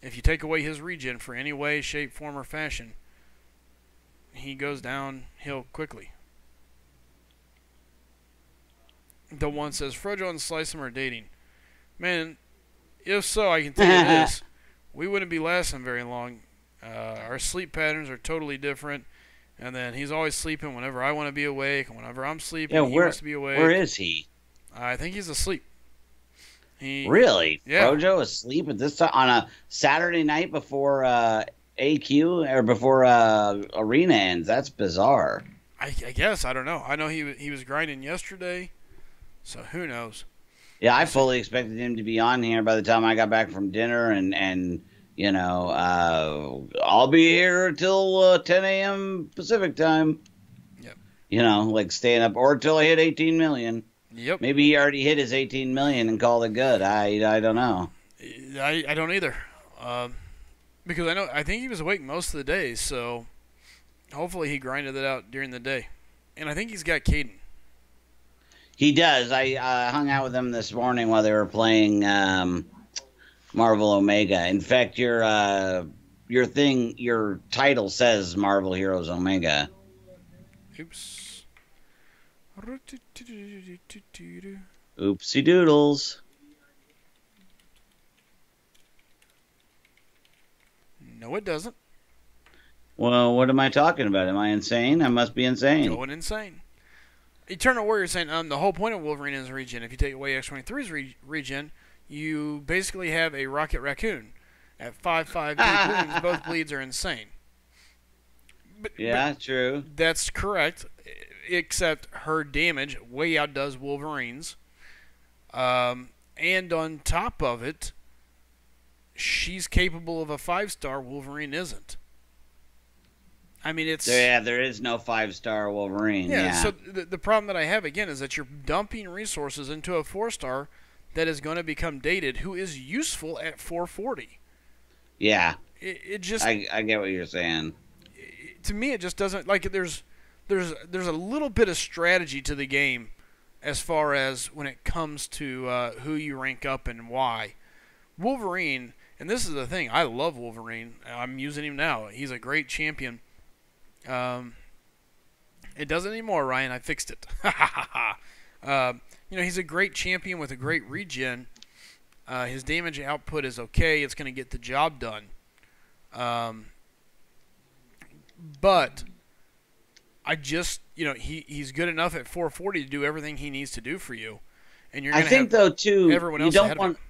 if you take away his regen for any way, shape, form, or fashion, he goes downhill quickly. The one says, Frojo and Slicem are dating. Man, if so, I can tell you this. We wouldn't be lasting very long. Our sleep patterns are totally different. And then he's always sleeping whenever I want to be awake. And whenever I'm sleeping, he wants to be awake. Where is he? I think he's asleep. Really? Yeah. Frojo asleep at this time on a Saturday night before AQ or before Arena ends? That's bizarre. I guess. I don't know. I know he was grinding yesterday. So who knows? Yeah, I fully expected him to be on here by the time I got back from dinner, and you know, I'll be here till 10 a.m. Pacific time. Yep. You know, like staying up, or till I hit 18 million. Yep. Maybe he already hit his 18 million and called it good. I don't know. I don't either. Because I think he was awake most of the day, so hopefully he grinded it out during the day. And I think he's got Caden. He does. I hung out with him this morning while they were playing Marvel Omega. In fact, your title says Marvel Heroes Omega. Oops. Oopsie doodles. No, it doesn't. Well, what am I talking about? Am I insane? I must be insane. Going insane. Eternal Warrior saying the whole point of Wolverine is regen. If you take away X-23's regen, you basically have a Rocket Raccoon. At 5.5 bleeds, both bleeds are insane. But true. That's correct, except her damage way outdoes Wolverine's. And on top of it, she's capable of a 5-star. Wolverine isn't. I mean, it's... there is no 5-star Wolverine. Yeah. So the problem that I have, again, is that you're dumping resources into a 4-star that is going to become dated, who is useful at 440. Yeah. It just... I get what you're saying. To me, it just doesn't... Like, there's a little bit of strategy to the game as far as when it comes to who you rank up and why. Wolverine, and this is the thing, I love Wolverine. I'm using him now. He's a great champion. It doesn't anymore, Ryan. I fixed it. He's a great champion with a great regen. His damage output is okay. It's going to get the job done. but I just, he's good enough at 440 to do everything he needs to do for you, and you're I going to think have though too, everyone you else don't ahead of want him.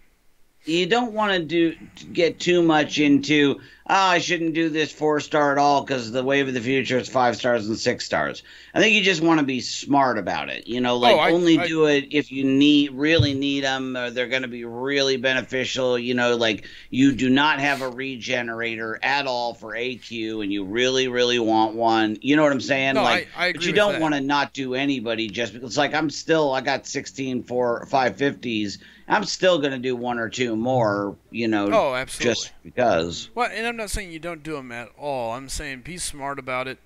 you don't want to get too much into, I shouldn't do this 4-star at all because the wave of the future is 5 stars and 6 stars. I think you just want to be smart about it. Like only do it if you really need them, or they're going to be really beneficial. Like you do not have a regenerator at all for AQ and you really, really want one. You know what I'm saying? No, like, I agree but you with don't that. want to not do anybody just because, like, I got 16 for 550s. I'm still going to do 1 or 2 more, Oh, absolutely. just because. Well, and I'm not saying you don't do them at all. I'm saying be smart about it.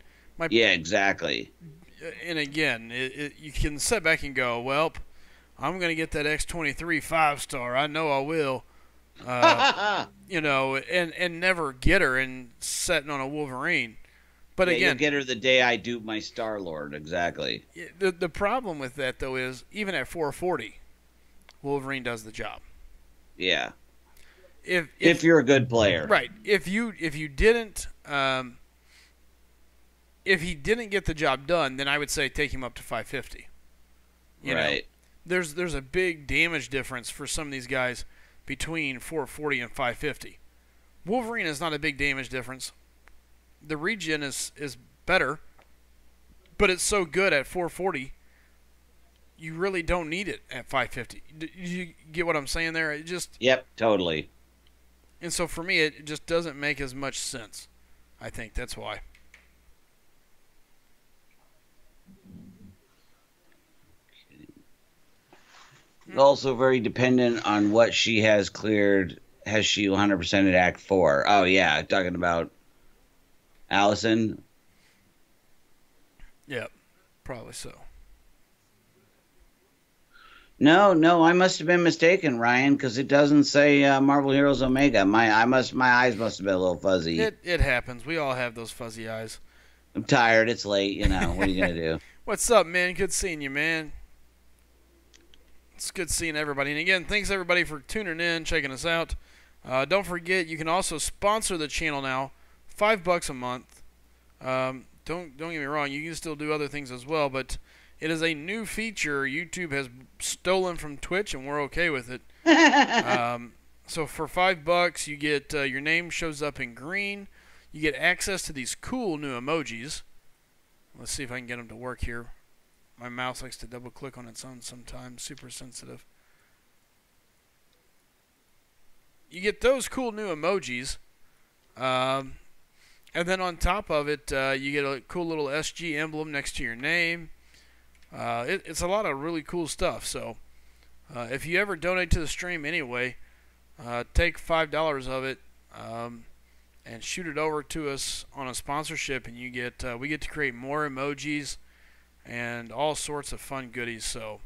Yeah, exactly. And again, you can sit back and go, well, I'm going to get that X23 5-star. I know I will. And never get her and setting on a Wolverine. But yeah, again, you'll get her the day I dupe my Star-Lord, exactly. the problem with that, though, is even at 440, Wolverine does the job. Yeah. If you're a good player. Right. If you didn't if he didn't get the job done, then I would say take him up to 550. Right. There's a big damage difference for some of these guys between 440 and 550. Wolverine is not a big damage difference. The regen is better, but it's so good at 440, you really don't need it at 550. You get what I'm saying there? It just Yep, totally. And so for me, it just doesn't make as much sense. I think that's why. Also very dependent on what she has cleared. Has she 100% at Act 4? Oh, yeah, talking about Allison. Yep, probably so. No, I must have been mistaken, Ryan, because it doesn't say Marvel Heroes Omega. My eyes must have been a little fuzzy. It happens. We all have those fuzzy eyes. I'm tired. It's late. What are you gonna do? What's up, man? Good seeing you, man. It's good seeing everybody. And again, thanks everybody for tuning in, checking us out. Don't forget, you can also sponsor the channel now, $5 a month. Don't get me wrong, you can still do other things as well, but it is a new feature YouTube has stolen from Twitch, and we're okay with it. So for $5, you get your name shows up in green. You get access to these cool new emojis. Let's see if I can get them to work here. My mouse likes to double click on its own sometimes. Super sensitive. You get those cool new emojis. And then on top of it, you get a cool little SG emblem next to your name. It's a lot of really cool stuff. So if you ever donate to the stream anyway, take $5 of it and shoot it over to us on a sponsorship, and you get we get to create more emojis and all sorts of fun goodies. So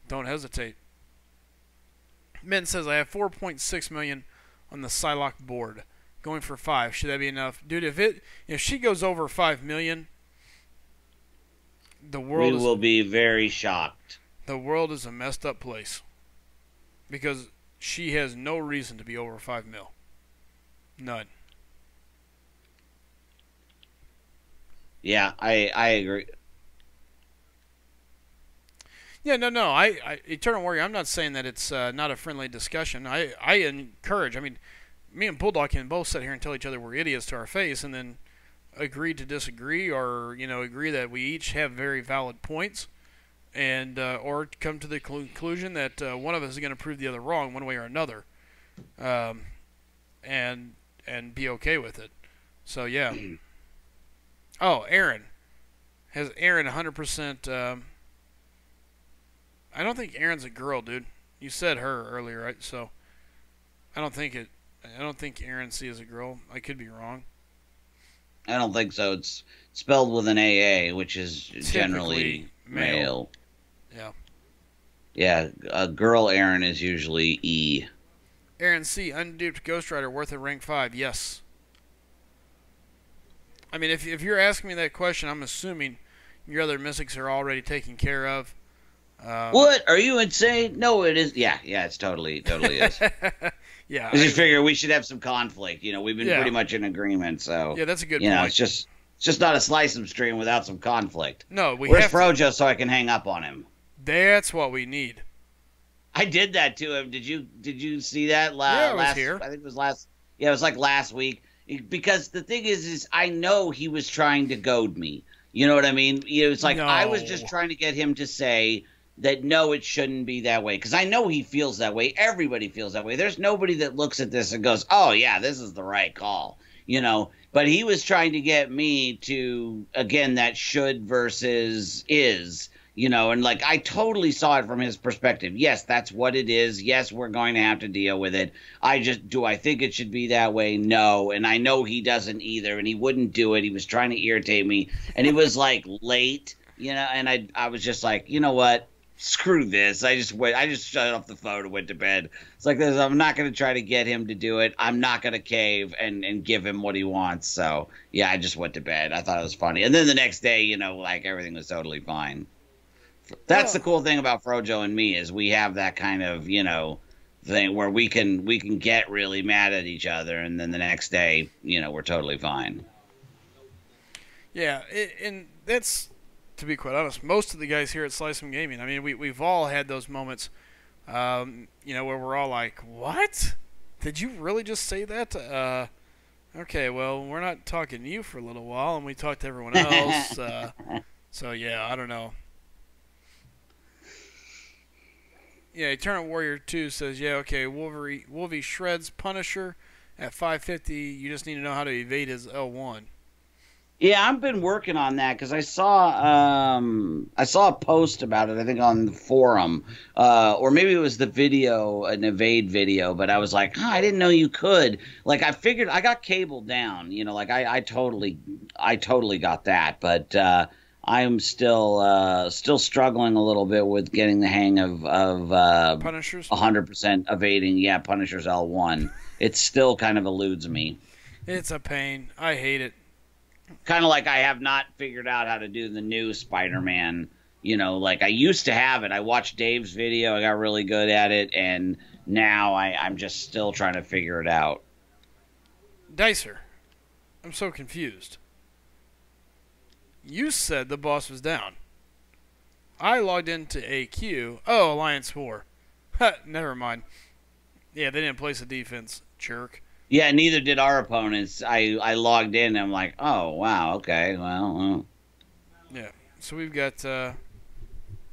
don't hesitate. Min says I have 4.6 million on the Psylocke board, going for 5. Should that be enough, dude? If she goes over 5 million, the world will be very shocked. The world is a messed up place because she has no reason to be over 5 mil. None. Yeah, I agree. Yeah, no. Eternal Warrior, I'm not saying that it's not a friendly discussion. I encourage. I mean, me and Bulldog can both sit here and tell each other we're idiots to our face, and then agree to disagree, or agree that we each have very valid points, and or come to the conclusion that one of us is going to prove the other wrong one way or another, and be okay with it. So yeah. Oh, Aaron. Has Aaron 100%? I don't think Aaron's a girl, dude. You said her earlier, right? So I don't think Aaron C is a girl. I could be wrong. I don't think so. It's spelled with an AA, which is generally male. Yeah. Yeah, a girl Aaron is usually E. Aaron C, unduped Ghost Rider, worth a rank 5. Yes. I mean, if you're asking me that question, I'm assuming your other mystics are already taken care of. What? Are you insane? No, it is. Yeah, it's totally is. Yeah. I just figure we should have some conflict. We've been pretty much in agreement. So yeah, that's a good point. It's just It's just not a Slice 'em stream without some conflict. No, we Where's have to. Frojo so I can hang up on him? That's what we need. I did that to him. Did you see that Yeah, I was last? here. I think it was last. Yeah, it was like last week. Because the thing is I know he was trying to goad me. You know what I mean? It's like I was just trying to get him to say that no, it shouldn't be that way. Because I know he feels that way. Everybody feels that way. There's nobody that looks at this and goes, "Oh yeah, this is the right call." You know. But he was trying to get me to, again, that should versus is. You know, and like I totally saw it from his perspective. Yes, that's what it is. Yes, we're going to have to deal with it. Do I think it should be that way? No. And I know he doesn't either, and he wouldn't do it. He was trying to irritate me, and it was like late, you know, and I was just like, you know what? Screw this. I just shut off the phone and went to bed. It's like this. I'm not going to try to get him to do it. I'm not going to cave and give him what he wants. So yeah, I just went to bed. I thought it was funny. And then the next day, you know, like everything was totally fine. That's the cool thing about Frojo and me is we have that kind of, you know, thing where we can get really mad at each other, and then the next day, you know, we're totally fine. Yeah, and that's, to be quite honest, most of the guys here at SlycemGaming. I mean, we've all had those moments, you know, where we're all like, "What? Did you really just say that?" Okay, well, we're not talking to you for a little while, and we talked to everyone else. So yeah, I don't know. Yeah, Eternal Warrior 2 says, yeah, okay, Wolvie shreds Punisher at 550. You just need to know how to evade his L1. Yeah, I've been working on that because I saw a post about it, I think on the forum, or maybe it was the video, an evade video, but I was like, I didn't know you could. Like, I figured I got Cable down, you know, like I totally got that, but I'm still struggling a little bit with getting the hang of Punishers 100% evading. Yeah, Punisher's L1. It still kind of eludes me. It's a pain. I hate it. Kind of like I have not figured out how to do the new Spider-Man. You know, like I used to have it. I watched Dave's video. I got really good at it, and now I'm just still trying to figure it out. Dicer, I'm so confused. You said the boss was down. I logged into AQ. Oh, Alliance 4. Never mind. Yeah, they didn't place a defense. Jerk. Yeah, neither did our opponents. I logged in and I'm like, oh, wow, okay, well. Yeah, so we've got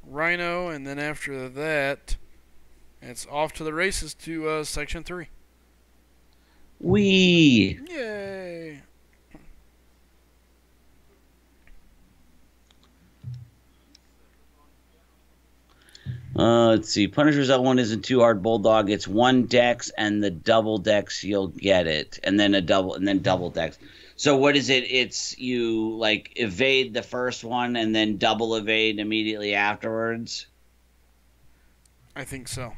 Rhino, and then after that, it's off to the races to Section 3. Whee! Yay! Let's see. Punisher's L1 isn't too hard. Bulldog. It's one dex, and the double dex you'll get it, and then double dex. So what is it? It's you like evade the first one and then double evade immediately afterwards. I think so.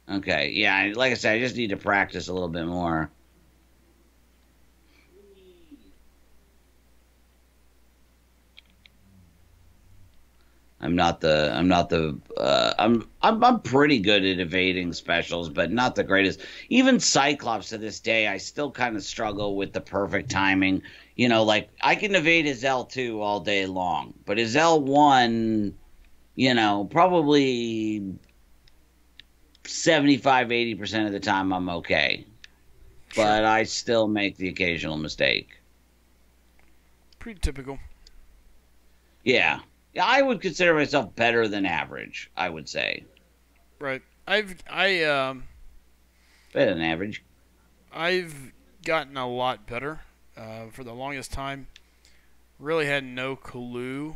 Okay. Yeah. Like I said, I just need to practice a little bit more. I'm pretty good at evading specials, but not the greatest. Even Cyclops to this day, I still kind of struggle with the perfect timing. You know, like I can evade his L2 all day long, but his L1, you know, probably 75-80% of the time I'm okay. Sure. But I still make the occasional mistake. Pretty typical. Yeah. Yeah, I would consider myself better than average, I would say. Right. Better than average. I've gotten a lot better. For the longest time, really had no clue,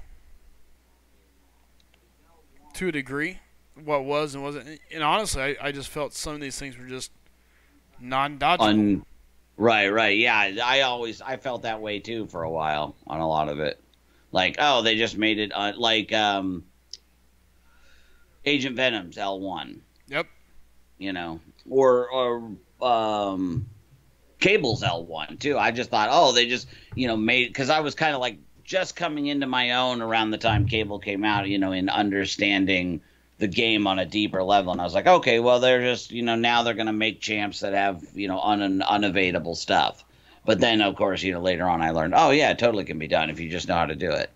to a degree, what was and wasn't. And honestly, I just felt some of these things were just non-dodgeable. Right. Yeah, I felt that way too for a while on a lot of it. Like, oh, they just made it like Agent Venom's L1. Yep. You know, or Cable's L1 too. I just thought, oh, they just, you know, made, because I was kind of like just coming into my own around the time Cable came out, you know, in understanding the game on a deeper level, and I was like, okay, well, they're just, you know, now they're gonna make champs that have, you know, unevadable stuff. But then, of course, later on I learned, oh, yeah, it totally can be done if you just know how to do it.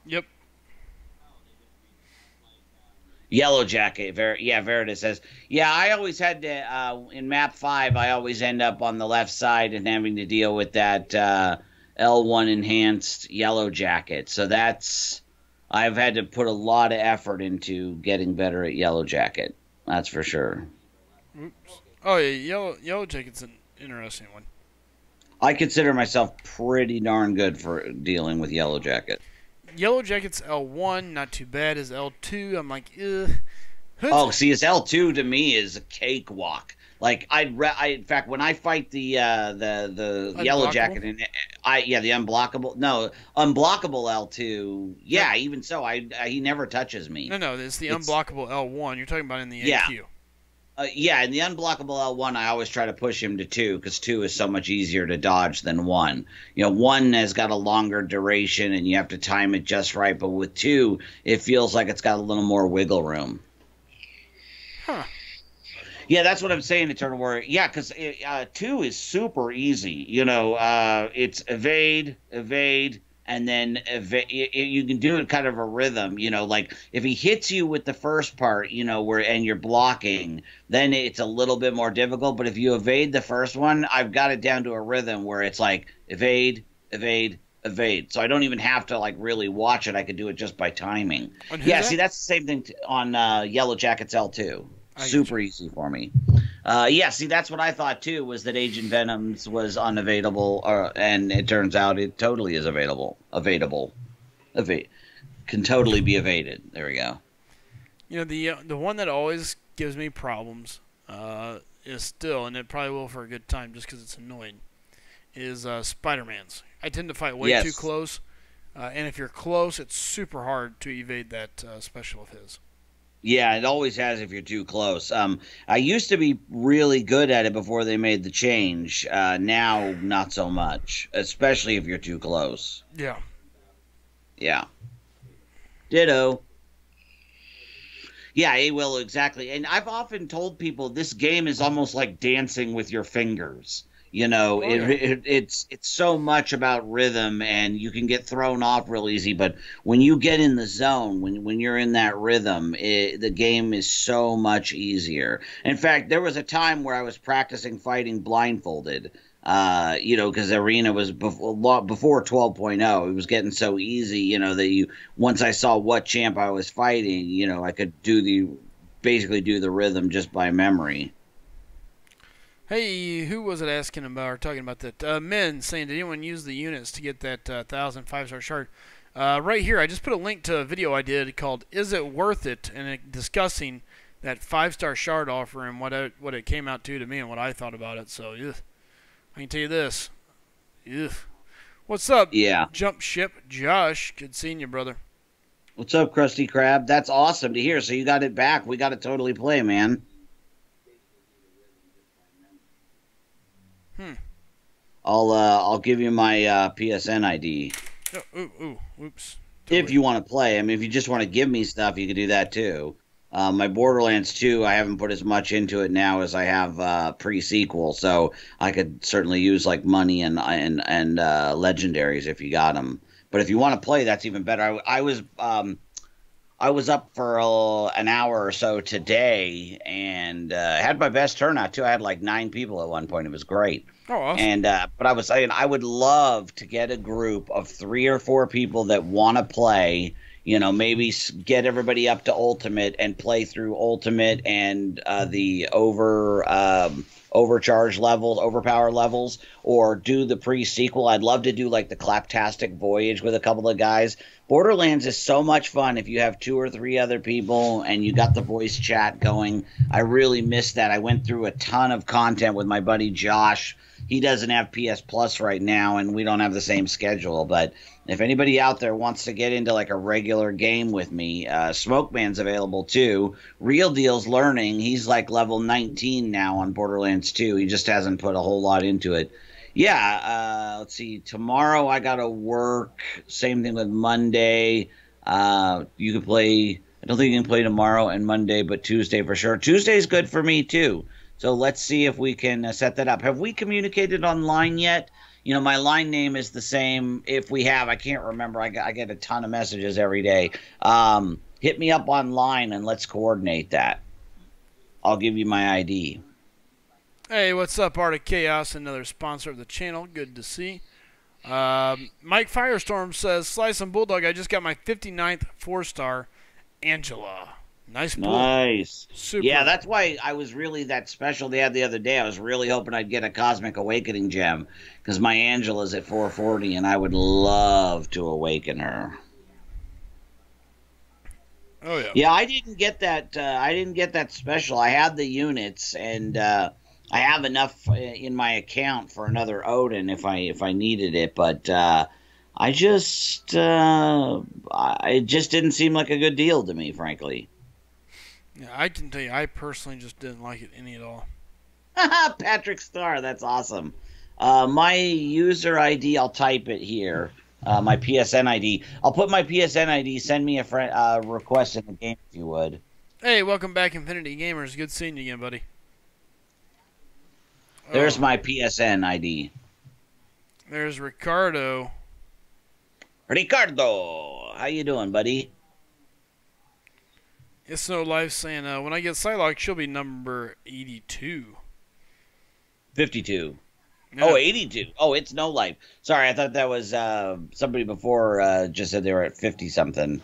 Yep. Yellow Jacket, Verita says, yeah, I always had to, in map 5, I always end up on the left side and having to deal with that L1 enhanced Yellow Jacket. So I've had to put a lot of effort into getting better at Yellow Jacket. That's for sure. Oops. Oh, yeah, Yellow Jacket's an interesting one. I consider myself pretty darn good for dealing with Yellow Jacket. Yellow Jacket's L1, not too bad. His L2, I'm like, ugh. Oh, see, his L2 to me is a cakewalk. Like in fact, when I fight the Yellow Jacket and the unblockable L2, yeah, even so, he never touches me. No, it's the unblockable L1. You're talking about in the yeah. AQ. In the unblockable L1, I always try to push him to 2 because 2 is so much easier to dodge than 1. 1 has got a longer duration and you have to time it just right, but with 2, it feels like it's got a little more wiggle room. Huh. Yeah, that's what I'm saying, Eternal Warrior. Yeah, because 2 is super easy. It's evade, and then you can do it kind of a rhythm. Like if he hits you with the first part, and you're blocking, then it's a little bit more difficult. But if you evade the first one, I've got it down to a rhythm where it's like evade, evade, evade. So I don't even have to like really watch it. I could do it just by timing. See, that's the same thing on Yellow Jacket's L2. Super easy for me. See, that's what I thought too, was that Agent Venom's was unavailable, and it turns out it totally is available. Can totally be evaded. There we go. The one that always gives me problems is still, and it probably will for a good time just because it's annoying, is Spider-Man's. I tend to fight way too close, and if you're close, it's super hard to evade that special of his. Yeah, it always has if you're too close. I used to be really good at it before they made the change. Now, not so much, especially if you're too close. Yeah. Yeah. Ditto. Yeah, it will, exactly. And I've often told people this game is almost like dancing with your fingers. It's so much about rhythm, and you can get thrown off real easy. But when you get in the zone, when you're in that rhythm, the game is so much easier. In fact, there was a time where I was practicing fighting blindfolded. Because the arena was before 12.0. It was getting so easy, that once I saw what champ I was fighting, I could basically do the rhythm just by memory. Hey, who was it asking about or talking about that? Men saying, did anyone use the units to get that 1,000 5-star shard? Right here, I just put a link to a video I did called "Is It Worth It?" and discussing that 5-star shard offer and what it came out to me and what I thought about it. So, I can tell you this. What's up? Yeah. Jump ship, Josh. Good seeing you, brother. What's up, Krusty Krab? That's awesome to hear. So you got it back. We got to totally play, man. I'll give you my PSN ID. Oops. Totally. If you want to play. I mean, if you just want to give me stuff, you can do that too. My Borderlands 2, I haven't put as much into it now as I have pre-sequel, so I could certainly use like money and legendaries if you got them. But if you want to play, that's even better. I was up for an hour or so today, and had my best turnout too. I had like 9 people at one point. It was great. Oh, awesome. And but I was saying I would love to get a group of 3 or 4 people that want to play. Maybe get everybody up to Ultimate and play through Ultimate and the overcharge levels, overpower levels, or do the pre-sequel. I'd love to do like the Claptastic Voyage with a couple of guys. Borderlands is so much fun if you have 2 or 3 other people and you got the voice chat going. I really miss that. I went through a ton of content with my buddy Josh. He doesn't have PS Plus right now, and we don't have the same schedule. But if anybody out there wants to get into like a regular game with me, Smokeman's available too. Real Deal's learning. He's like level 19 now on Borderlands 2. He just hasn't put a whole lot into it. Yeah, let's see. Tomorrow I got to work. Same thing with Monday. You can play. I don't think you can play tomorrow and Monday, but Tuesday for sure. Tuesday's good for me too. So let's see if we can set that up. Have we communicated online yet? You know, my line name is the same. If we have, I can't remember. I get a ton of messages every day. Hit me up online and let's coordinate that. I'll give you my ID. Hey, what's up, Art of Chaos, another sponsor of the channel. Good to see. Mike Firestorm says, Slice and Bulldog, I just got my 59th 4-star Angela. Nice bull. Nice. Super. Yeah, that's why I was really that special they had the other day. I was really hoping I'd get a Cosmic Awakening gem because my Angela's at 440 and I would love to awaken her. Oh yeah. Yeah, I didn't get that. I didn't get that special. I had the units, and I have enough in my account for another Odin if I needed it. But it just didn't seem like a good deal to me, frankly. Yeah, I can tell you, I personally just didn't like it any at all. Patrick Starr, that's awesome. My user ID, I'll type it here. My PSN ID. I'll put my PSN ID. Send me a friend request in the game if you would. Hey, welcome back, Infinity Gamers. Good seeing you again, buddy. There's my PSN ID. There's Ricardo. Ricardo, how you doing, buddy? It's No Life saying, when I get Psylocke, she'll be number 82. 52. Yeah. Oh, 82. Oh, it's No Life. Sorry, I thought that was somebody before just said they were at 50-something.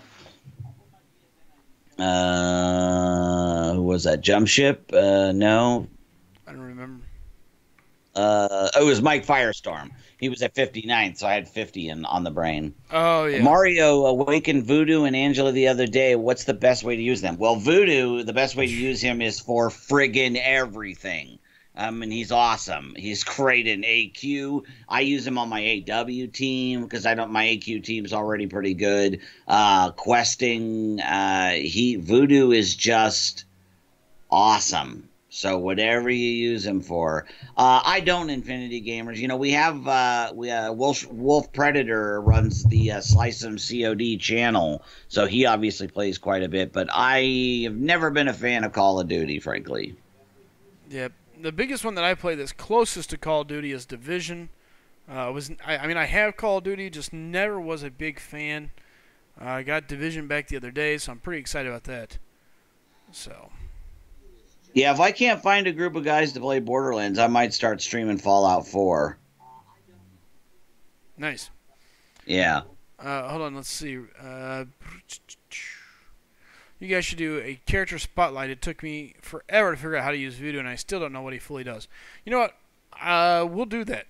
Who was that? Jump Ship? No. I don't remember. It was Mike Firestorm. He was at 59, so I had 50 on the brain. Oh, yeah. Mario awakened Voodoo and Angela the other day. What's the best way to use them? Well, Voodoo, the best way to use him is for friggin' everything. And he's awesome. He's great in AQ. I use him on my AW team because my AQ team's already pretty good. Questing, Voodoo is just awesome. So whatever you use him for. I don't, Infinity Gamers. You know, we have Wolf Predator runs the SlycemCOD channel, so he obviously plays quite a bit. But I have never been a fan of Call of Duty, frankly. Yep. The biggest one that I play that's closest to Call of Duty is Division. I mean, I have Call of Duty, just never was a big fan. I got Division back the other day, so I'm pretty excited about that. So. Yeah, if I can't find a group of guys to play Borderlands, I might start streaming Fallout 4. Nice. Yeah. Hold on, let's see. You guys should do a character spotlight. It took me forever to figure out how to use Voodoo, and I still don't know what he fully does. You know what? We'll do that.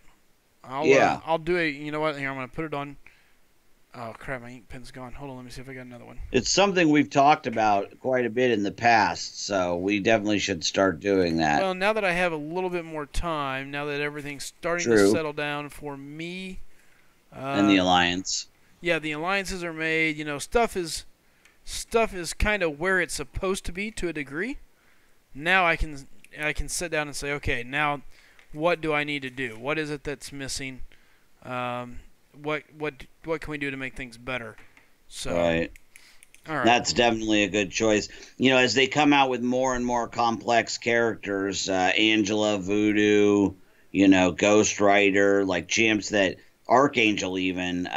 I'll do it. You know what? Here, I'm going to put it on. Oh, crap. My ink pen's gone. Hold on. Let me see if I got another one. It's something we've talked about quite a bit in the past, so we definitely should start doing that. Well, now that I have a little bit more time, now that everything's starting to settle down for me. And the Alliance. Yeah, the alliances are made. You know, stuff is kind of where it's supposed to be to a degree. Now I can sit down and say, okay, now what do I need to do? What is it that's missing? What can we do to make things better? So, right. All right. That's definitely a good choice. You know, as they come out with more and more complex characters, Angela, Voodoo, you know, Ghost Rider, like champs that Archangel even,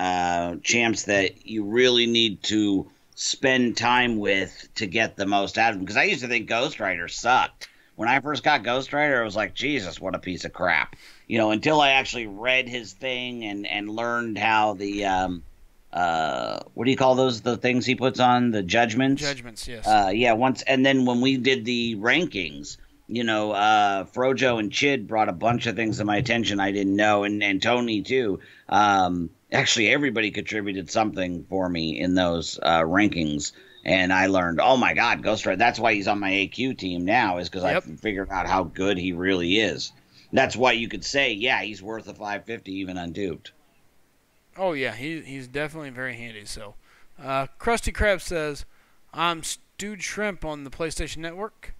champs that you really need to spend time with to get the most out of them. Because I used to think Ghost Rider sucked. When I first got Ghost Rider, I was like, Jesus, what a piece of crap. You know, until I actually read his thing and learned how the, what do you call those, the things he puts on? The judgments? Judgments, yes. Yeah, and then when we did the rankings, you know, Frojo and Chid brought a bunch of things to my attention I didn't know, and Tony too. Actually, everybody contributed something for me in those rankings, and I learned, oh my God, Ghost Rider. That's why he's on my AQ team now, is because I figured out how good he really is. That's why you could say, yeah, he's worth a 550 even unduped. Oh yeah, he's definitely very handy. So, Krusty Krab says, I'm stewed shrimp on the PlayStation Network.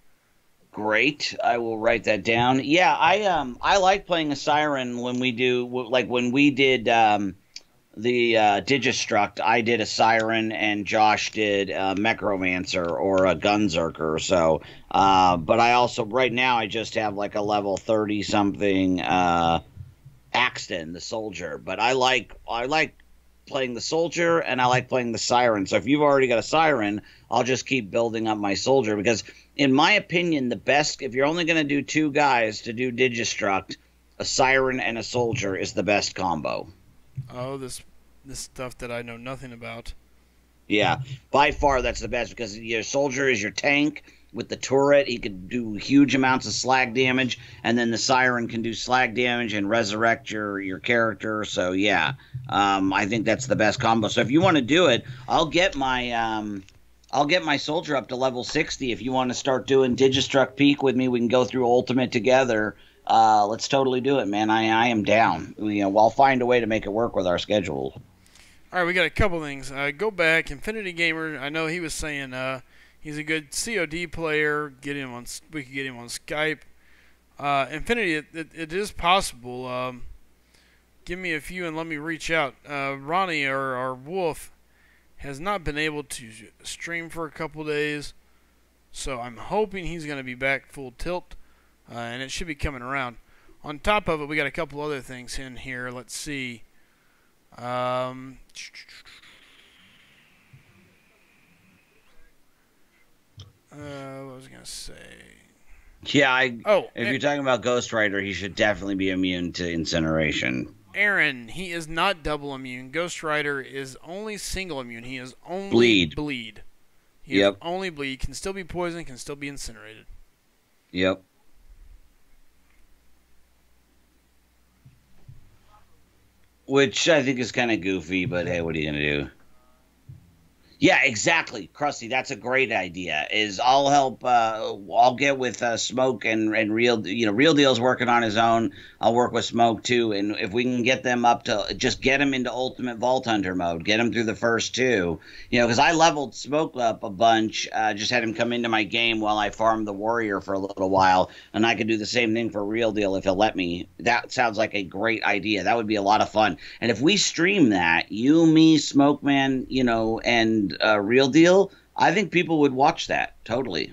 Great, I will write that down. Yeah, I like playing a Siren when we do, like when we did the Digistruct, I did a Siren and Josh did a Mechromancer or a Gunzerker. So, but I also right now I just have like a level 30 something Axton, the Soldier. But I like playing the Soldier and I like playing the Siren. So if you've already got a Siren, I'll just keep building up my Soldier because, in my opinion, the best if you're only going to do two guys to do Digistruct, a Siren and a Soldier is the best combo. Oh, this stuff that I know nothing about. Yeah, by far that's the best because your Soldier is your tank with the turret. He could do huge amounts of slag damage, and then the Siren can do slag damage and resurrect your character. So yeah, I think that's the best combo. So if you want to do it, I'll get my Soldier up to level 60. If you want to start doing Digistruct Peak with me, we can go through Ultimate together. Let's totally do it, man. I am down. I'll find a way to make it work with our schedule. All right, we got a couple things. Go back, Infinity Gamer. I know he was saying he's a good COD player. We could get him on Skype. Infinity, it is possible. Give me a few and let me reach out. Ronnie or Wolf has not been able to stream for a couple days, so I'm hoping he's going to be back full tilt, and it should be coming around. On top of it, we got a couple other things in here. Let's see. What was I going to say? Yeah, if you're talking about Ghost Rider, he should definitely be immune to incineration. Aaron, he is not double immune. Ghost Rider is only single immune. He is only bleed. He is only bleed. Can still be poisoned, can still be incinerated. Yep. Which I think is kind of goofy, but hey, what are you going to do? Yeah, exactly, Krusty. That's a great idea. I'll help. I'll get with Smoke and Real. Real Deal's working on his own. I'll work with Smoke too, and if we can get them up to just get them into Ultimate Vault Hunter mode, get them through the first two. Because I leveled Smoke up a bunch. Just had him come into my game while I farmed the Warrior for a little while, and I could do the same thing for Real Deal if he'll let me. That sounds like a great idea. That would be a lot of fun. And if we stream that, you, me, Smoke Man, and Real Deal, I think people would watch that totally.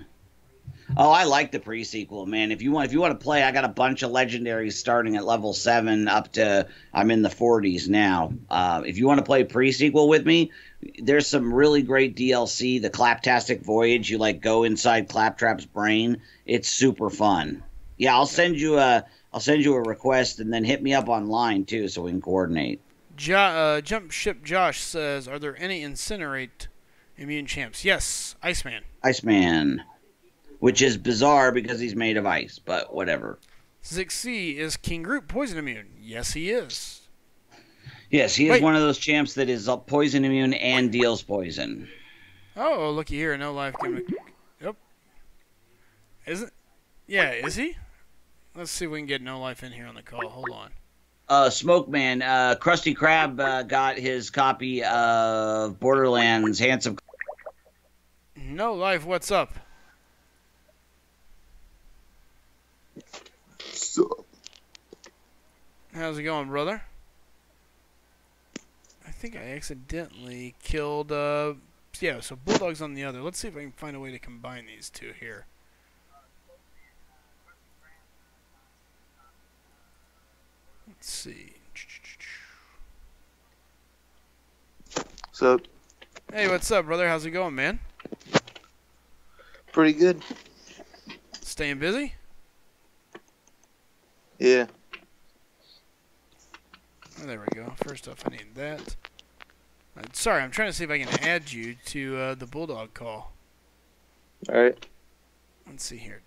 Oh, I like the pre-sequel, man. If you want to play, I got a bunch of legendaries starting at level 7 up to I'm in the 40s now. If you want to play pre-sequel with me, there's some really great DLC. The Claptastic Voyage, you go inside Claptrap's brain. It's super fun. Yeah, I'll send you a request and then hit me up online too so we can coordinate. Jump Ship Josh says, "Are there any incinerate immune champs?" Yes, Iceman. Which is bizarre because he's made of ice, but whatever. Zixi, is King Groot poison immune? Yes, he is. Yes, he is one of those champs that is poison immune and deals poison. Oh, looky here, no life gimmick. Yep. Isn't? Yeah, is he? Let's see if we can get no life in here on the call. Hold on. Smoke Man, Krusty Krab got his copy of Borderlands Handsome. No life, what's up? How's it going, brother? I think I accidentally killed, yeah, so Bulldog's on the other. Let's see if I can find a way to combine these two here. Let's see. What's up? Hey, what's up, brother? How's it going, man? Pretty good. Staying busy? Yeah. Oh, there we go. First off, I need that. Sorry, I'm trying to see if I can add you to the Bulldog call. Alright. Let's see here.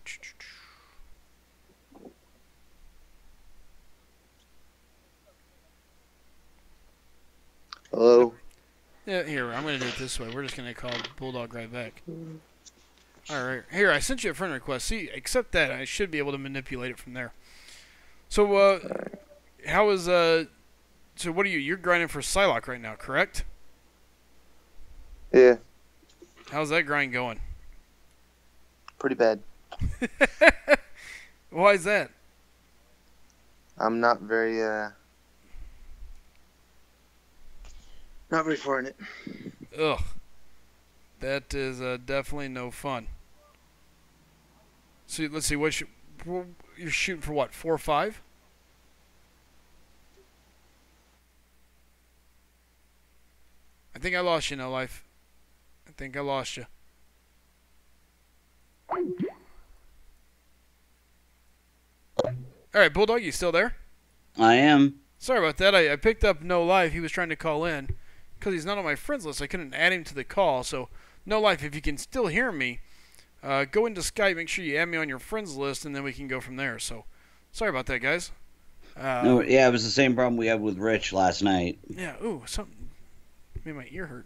Hello? Yeah, here, I'm going to do it this way. We're just going to call Bulldog right back. Alright, here, I sent you a friend request. See, accept that. I should be able to manipulate it from there. So, how is, so what are you, you're grinding for Psylocke right now, correct? Yeah. How's that grind going? Pretty bad. Why is that? I'm not very, Not very far in it. Ugh. That is definitely no fun. So let's see. You're shooting for what? 4 or 5? I think I lost you, No Life. I think I lost you. All right, Bulldog, you still there? I am. Sorry about that. I picked up No Life. He was trying to call in. Because he's not on my friends list, I couldn't add him to the call. So, No Life, if you can still hear me, go into Skype, make sure you add me on your friends list, and then we can go from there. So, sorry about that, guys. No, yeah, it was the same problem we had with Rich last night. Yeah, ooh, something made my ear hurt.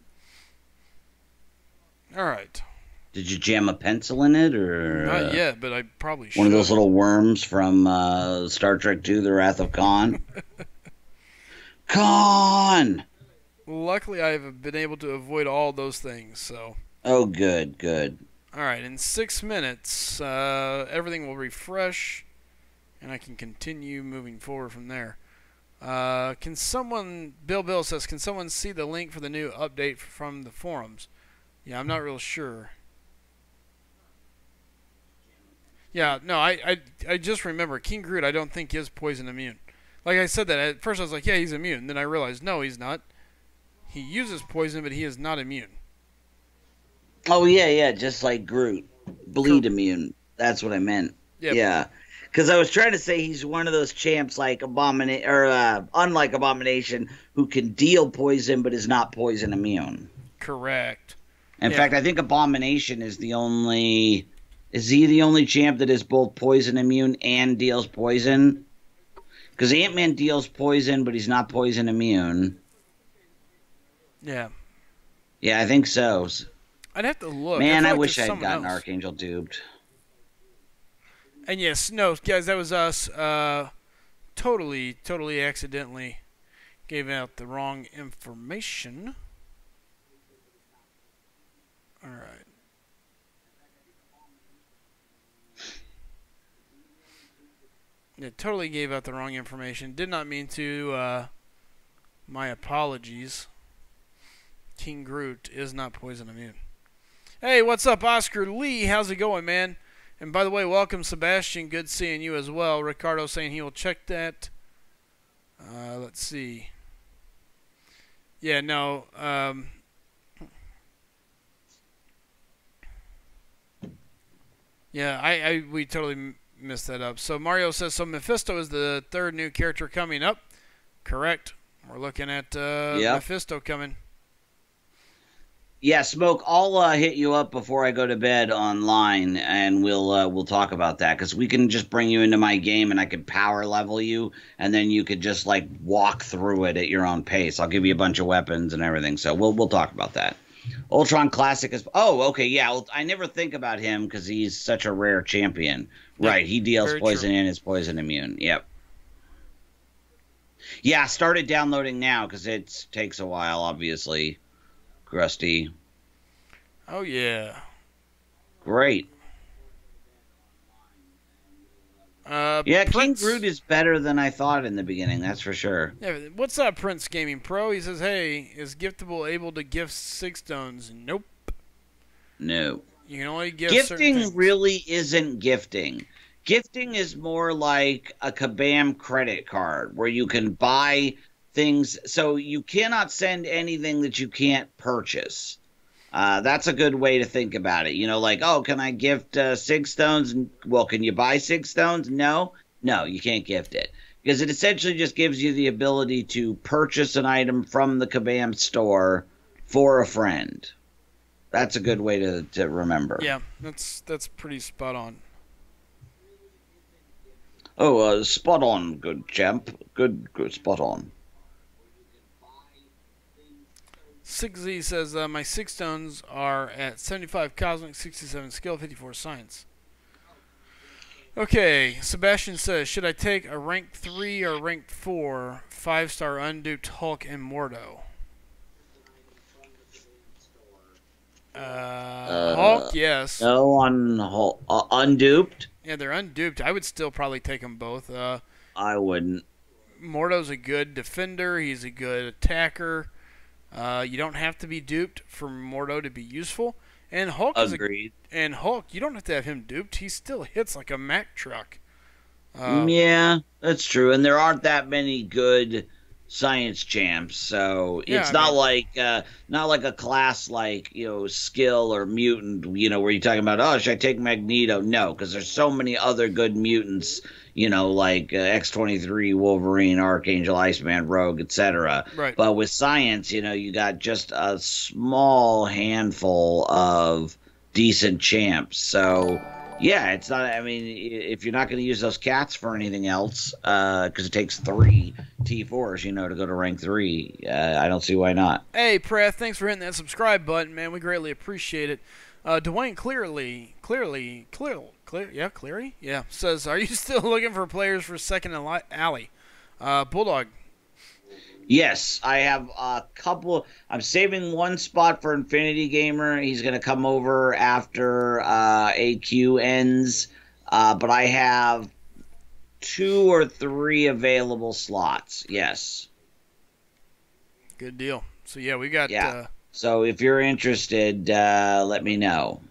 All right. Did you jam a pencil in it, or Not yet, but I probably should. one of those little worms from Star Trek II: The Wrath of Khan? Khan! Luckily, I have been able to avoid all those things, so... Oh, good, good. All right, in 6 minutes, everything will refresh, and I can continue moving forward from there. Can someone... Bill says, can someone see the link for the new update from the forums? Yeah, I'm not real sure. Yeah, no, I just remember, King Groot I don't think is poison immune. Like I said that, at first I was like, yeah, he's immune. Then I realized, no, he's not. He uses poison, but he is not immune. Oh, yeah, just like Groot. Bleed immune. That's what I meant. Yep. Yeah. Because I was trying to say he's one of those champs like unlike Abomination, who can deal poison but is not poison immune. Correct. In fact, I think Abomination is the only... Is he the only champ that is both poison immune and deals poison? Because Ant-Man deals poison, but he's not poison immune. Yeah. Yeah, I think so. I'd have to look. Man, I like wish there's I'd gotten else. Archangel duped. And yes, no, guys, that was us. Totally accidentally gave out the wrong information. All right. Yeah, totally gave out the wrong information. Did not mean to. My apologies. King Groot is not poison immune. Hey, what's up, Oscar Lee? How's it going, man? And by the way, welcome, Sebastian. Good seeing you as well. Ricardo saying he will check that. Let's see. Yeah, no. Yeah, we totally messed that up. So Mario says, so Mephisto is the third new character coming up. Correct. We're looking at Mephisto coming. Yeah, Smoke, I'll hit you up before I go to bed online, and we'll talk about that, because we can just bring you into my game, and I can power level you, and then you could just, like, walk through it at your own pace. I'll give you a bunch of weapons and everything, so we'll talk about that. Ultron Classic is... Oh, okay, yeah, well, I never think about him, because he's such a rare champion. Yep, right, he deals poison and is poison immune. Yep. Yeah, started downloading now, because it takes a while, obviously. Grusty. Oh, yeah. Great. Yeah, Prince... King Groot is better than I thought in the beginning, that's for sure. Yeah, what's up, Prince Gaming Pro? He says, hey, is Giftable able to gift 6 stones? Nope. No. You can only gift Gifting really isn't gifting. Gifting is more like a Kabam credit card, where you can buy... things, so you cannot send anything that you can't purchase. That's a good way to think about it. You know, like, oh, can I gift 6 stones? Well, can you buy 6 stones? No, you can't gift it. Because it essentially just gives you the ability to purchase an item from the Kabam store for a friend. That's a good way to remember. Yeah, that's pretty spot on. Oh, spot on, good champ. Good, spot on. 6Z says, my 6 stones are at 75 Cosmic, 67 Skill, 54 Science. Okay, Sebastian says, should I take a rank 3 or rank 4 5-star unduped Hulk and Mordo? Hulk, yes. No, on Hulk. Unduped? Yeah, they're unduped. I would still probably take them both. I wouldn't. Mordo's a good defender. He's a good attacker. You don't have to be duped for Mordo to be useful. And Hulk Agreed. and Hulk, you don't have to have him duped. He still hits like a Mack truck. Yeah, that's true. And there aren't that many good science champs, so Yeah, it's I not mean- like not like a class like, skill or mutant, where you're talking about, oh, should I take Magneto? No, because there's so many other good mutants, like X-23, Wolverine, Archangel, Iceman, Rogue, etc. Right. But with science, you got just a small handful of decent champs. So yeah, it's not. I mean, if you're not going to use those cats for anything else, because it takes 3 T4s, to go to rank 3, I don't see why not. Hey, Preth, thanks for hitting that subscribe button, man. We greatly appreciate it. Dwayne Cleary, yeah, says, are you still looking for players for second alley? Bulldog. Yes, I have a couple. I'm saving one spot for Infinity Gamer. He's going to come over after AQ ends, but I have 2 or 3 available slots. Yes. Good deal. So yeah, we got. Yeah. So if you're interested, let me know.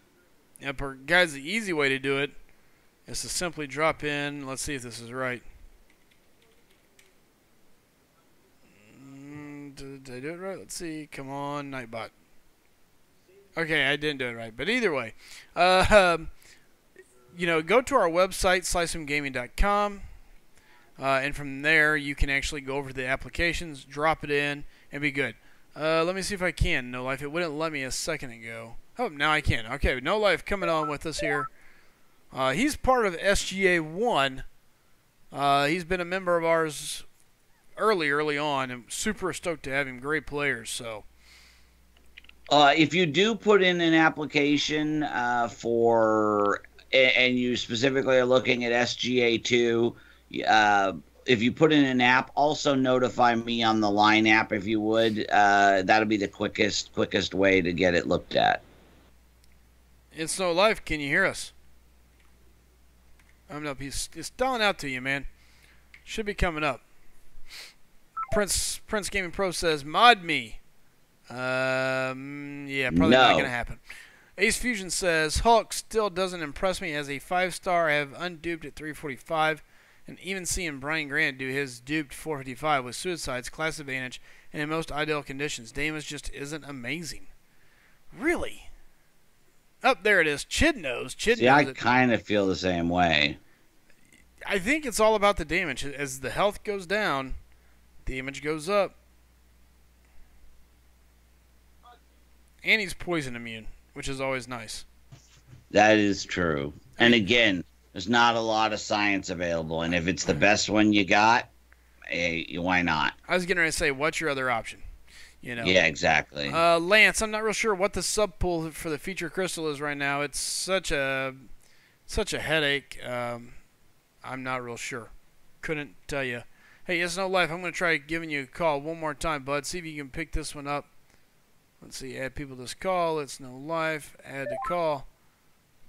Yeah, guys, the easy way to do it is to simply drop in. Let's see if this is right. Did I do it right? Let's see. Come on, Nightbot. Okay, I didn't do it right. But either way, go to our website, SlycemGaming.com, and from there you can actually go over to the applications, drop it in, and be good. Let me see if I can. No Life. It wouldn't let me a second ago. Oh, now I can. Okay, No Life coming on with us here. He's part of SGA 1. He's been a member of ours early on, and super stoked to have him. Great players, so. If you do put in an application and you specifically are looking at SGA2, if you put in an app, also notify me on the Line app if you would. That'll be the quickest way to get it looked at. It's No Life. Can you hear us? Coming up. He's dialing out to you, man. Should be coming up. Prince Gaming Pro says, mod me. Yeah, probably not going to happen. Ace Fusion says, Hulk still doesn't impress me as a 5-star. I have unduped at 345, and even seeing Brian Grant do his duped 455 with suicides, class advantage, and in most ideal conditions. Damage just isn't amazing. Really? Oh, there it is. Chid knows. See, I kind of feel the same way. I think it's all about the damage. As the health goes down, damage goes up. And he's poison immune, which is always nice. That is true. And again, there's not a lot of science available. And if it's the best one you got, hey, why not? I was getting ready to say, what's your other option? Yeah, exactly. Lance, I'm not real sure what the sub pool for the feature crystal is right now. It's such a headache. I'm not real sure. Couldn't tell you. Hey, it's No Life. I'm going to try giving you a call one more time, bud. See if you can pick this one up. Let's see. Add people to this call. It's No Life. Add to call.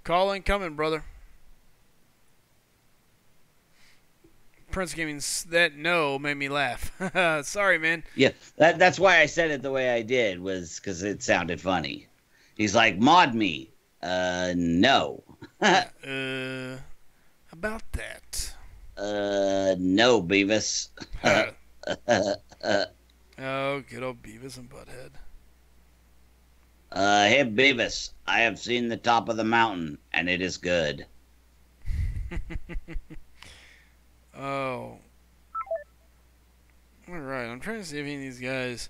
Call incoming, brother. Prince Gaming, that no made me laugh. Sorry, man. Yeah, that's why I said it the way I did, was because it sounded funny. He's like, mod me. No. About that. No, Beavis. Oh, good old Beavis and Butthead. Hey, Beavis, I have seen the top of the mountain, and it is good. Oh. Alright, I'm trying to see if any of these guys...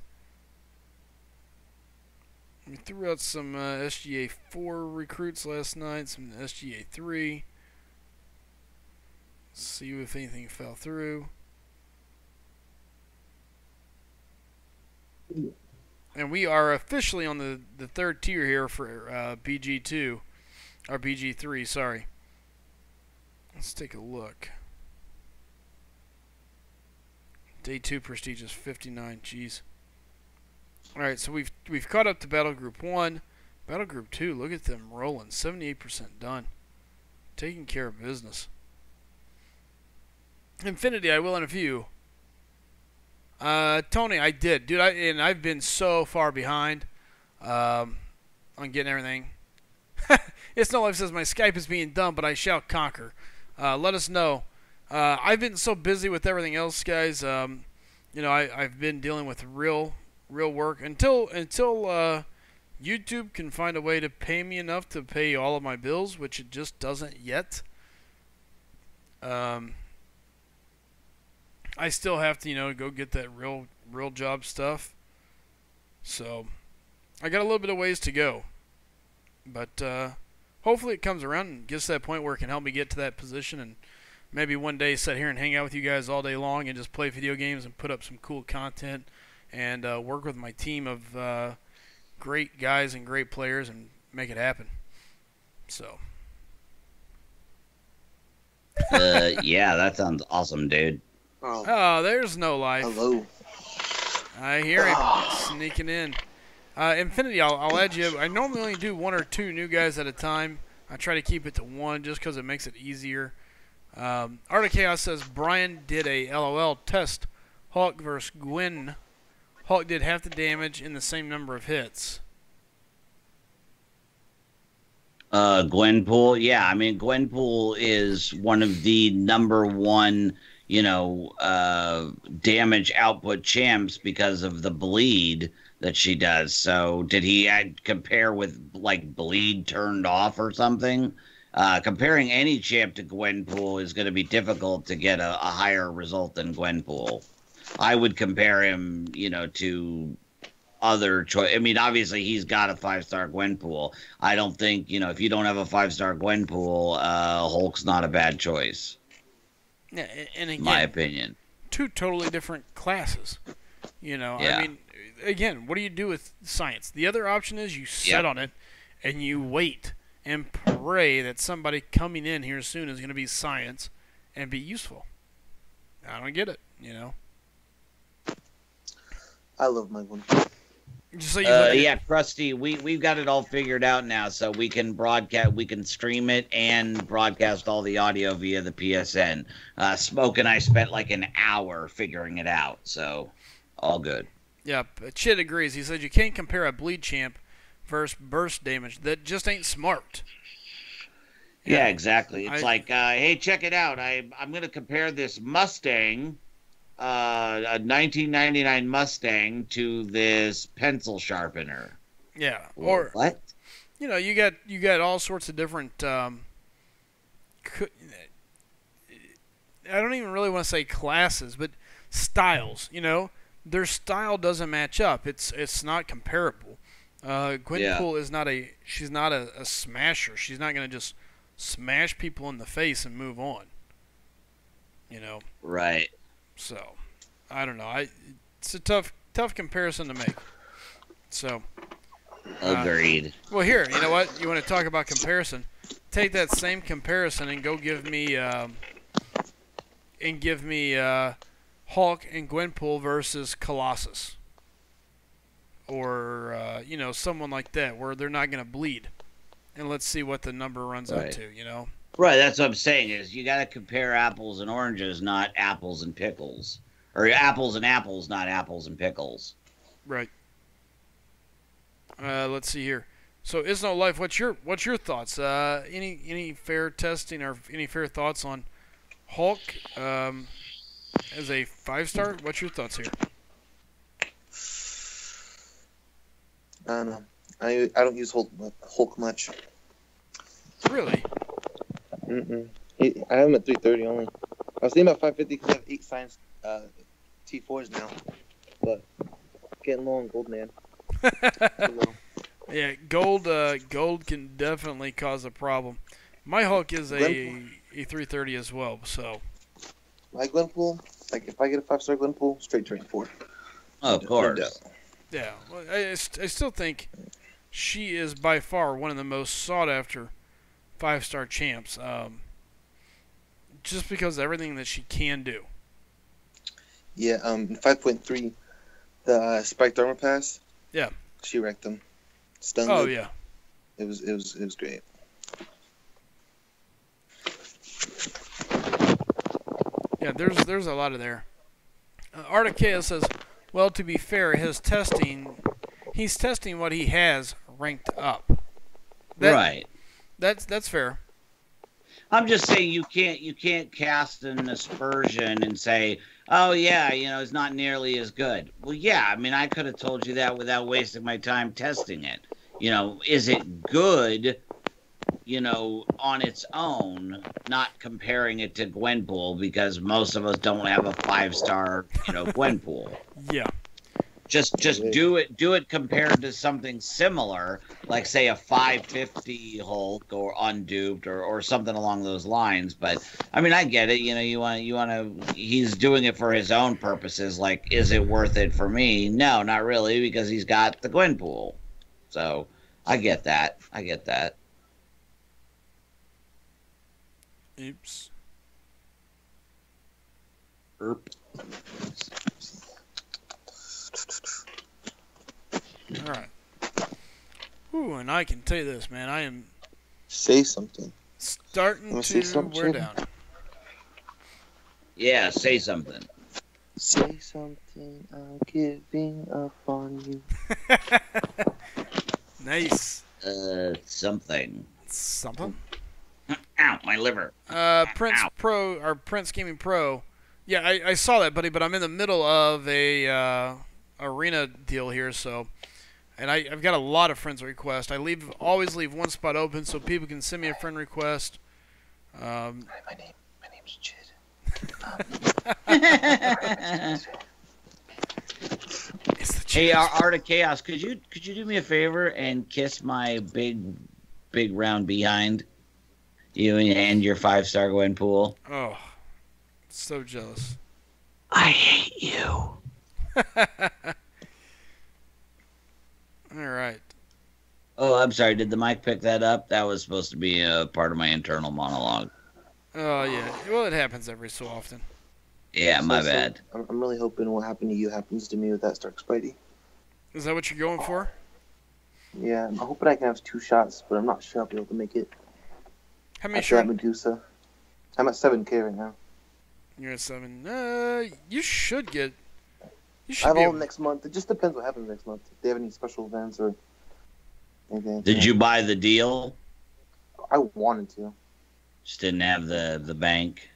We threw out some SGA 4 recruits last night, some SGA 3. See if anything fell through. And we are officially on the third tier here for BG2. Or BG3, sorry. Let's take a look. Day 2 prestige is 59. Jeez. Alright, so we've caught up to Battle Group 1. Battle Group 2, look at them rolling. 78% done. Taking care of business. Infinity, I will in a few. Tony, I did, dude. I've been so far behind on getting everything. It's No Life says my Skype is being done, but I shall conquer. Let us know. I've been so busy with everything else, guys. I've been dealing with real work until YouTube can find a way to pay me enough to pay all of my bills, which it just doesn't yet. I still have to, go get that real job stuff. So, I got a little bit of ways to go. But hopefully it comes around and gets to that point where it can help me get to that position, and maybe one day sit here and hang out with you guys all day long and just play video games and put up some cool content and work with my team of great guys and great players and make it happen. So. Yeah, that sounds awesome, dude. Oh, there's No Life. Hello. I hear him sneaking in. Infinity, I'll add you. I normally only do 1 or 2 new guys at a time. I try to keep it to 1 just because it makes it easier. Art of Chaos says Brian did a LOL test. Hulk versus Gwen. Hulk did half the damage in the same number of hits. Gwenpool, yeah. I mean, Gwenpool is one of the number 1, damage output champs because of the bleed that she does. So did he compare with like bleed turned off or something? Comparing any champ to Gwenpool is going to be difficult to get a higher result than Gwenpool. I would compare him, to other choice. I mean, obviously he's got a 5-star Gwenpool. I don't think, if you don't have a 5-star Gwenpool, Hulk's not a bad choice. Yeah, and again, my opinion. 2 totally different classes. Yeah. I mean, again, what do you do with science? The other option is you sit on it and you wait and pray that somebody coming in here soon is going to be science and be useful. I don't get it, I love my one. Just so you yeah, Krusty, we've got it all figured out now, so we can broadcast, we can stream it and broadcast all the audio via the PSN. Smoke and I spent like an hour figuring it out, so all good. Yeah, Chid agrees. He said you can't compare a bleed champ versus burst damage. That just ain't smart. Yeah, exactly. It's like, hey, check it out. I'm going to compare this Mustang, a 1999 Mustang, to this pencil sharpener. Yeah, or what? You got all sorts of different. I don't even really want to say classes, but styles. Their style doesn't match up. It's not comparable. Gwenpool is not she's not a smasher. She's not going to just smash people in the face and move on. Right. So, I don't know. It's a tough comparison to make. So. Agreed. Well, here, you know what? You want to talk about comparison? Take that same comparison and go give me Hulk and Gwenpool versus Colossus, or someone like that where they're not going to bleed, and let's see what the number runs out to. Right. That's what I'm saying. Is you got to compare apples and oranges, not apples and pickles, or apples and apples, not apples and pickles. Right. Let's see here. So, Is No Life, what's your thoughts? Any fair testing or any fair thoughts on Hulk as a 5-star? What's your thoughts here? I don't know. I don't use Hulk much. Really? I have him at 330 only. I was thinking about 550 because I have 8 science T4s now, but getting low on gold, man. Yeah, gold can definitely cause a problem. My Hulk is a 330 as well, so. My Gwenpool, like if I get a 5-star Gwenpool, straight to 4. Oh, of course. Yeah, well, I still think she is by far one of the most sought after 5-star champs, just because of everything that she can do. Yeah, 5.3, the spiked armor pass. Yeah, she wrecked them. Stunned Oh them. yeah, it was great. Yeah, there's a lot of there. Articea says, well, to be fair, he's testing what he has ranked up. Right. That's fair. I'm just saying you can't cast an aspersion and say, oh yeah, it's not nearly as good. Well, yeah, I mean, I could have told you that without wasting my time testing it. Is it good? On its own, not comparing it to Gwenpool, because most of us don't have a 5-star, Gwenpool. Yeah. Just do it compared to something similar, like say a 550 Hulk or Unduped or something along those lines. But I mean, I get it. You want to. He's doing it for his own purposes. Like, is it worth it for me? No, not really, because he's got the Gwenpool. So I get that. Oops. Erp. All right. Ooh, and I can tell you this, man. I am Say something. starting to wear down. Yeah, say something. Say something. I'm giving up on you. Nice. Something. Something. Ow, my liver. Prince Ow. Pro or Prince Gaming Pro. Yeah, I saw that, buddy, but I'm in the middle of a arena deal here, so, and I've got a lot of friends requests. I always leave one spot open so people can send me a friend request. Hi, my name's Chid. Hey, Art of Chaos, could you do me a favor and kiss my big round behind? You and your 5-star Gwenpool. Oh, so jealous. I hate you. All right. Oh, I'm sorry. Did the mic pick that up? That was supposed to be a part of my internal monologue. Oh, yeah. Well, it happens every so often. Yeah, my bad. I'm really hoping what happened to you happens to me with that Stark Spidey. Is that what you're going for? Yeah, I'm hoping I can have 2 shots, but I'm not sure I'll be able to make it. How many After that shots? Medusa. I'm at 7K right now. You're at 7. You should get. You I should have be all able... next month. It just depends what happens next month. If they have any special events or anything. Did you buy the deal? I wanted to. Just didn't have the bank.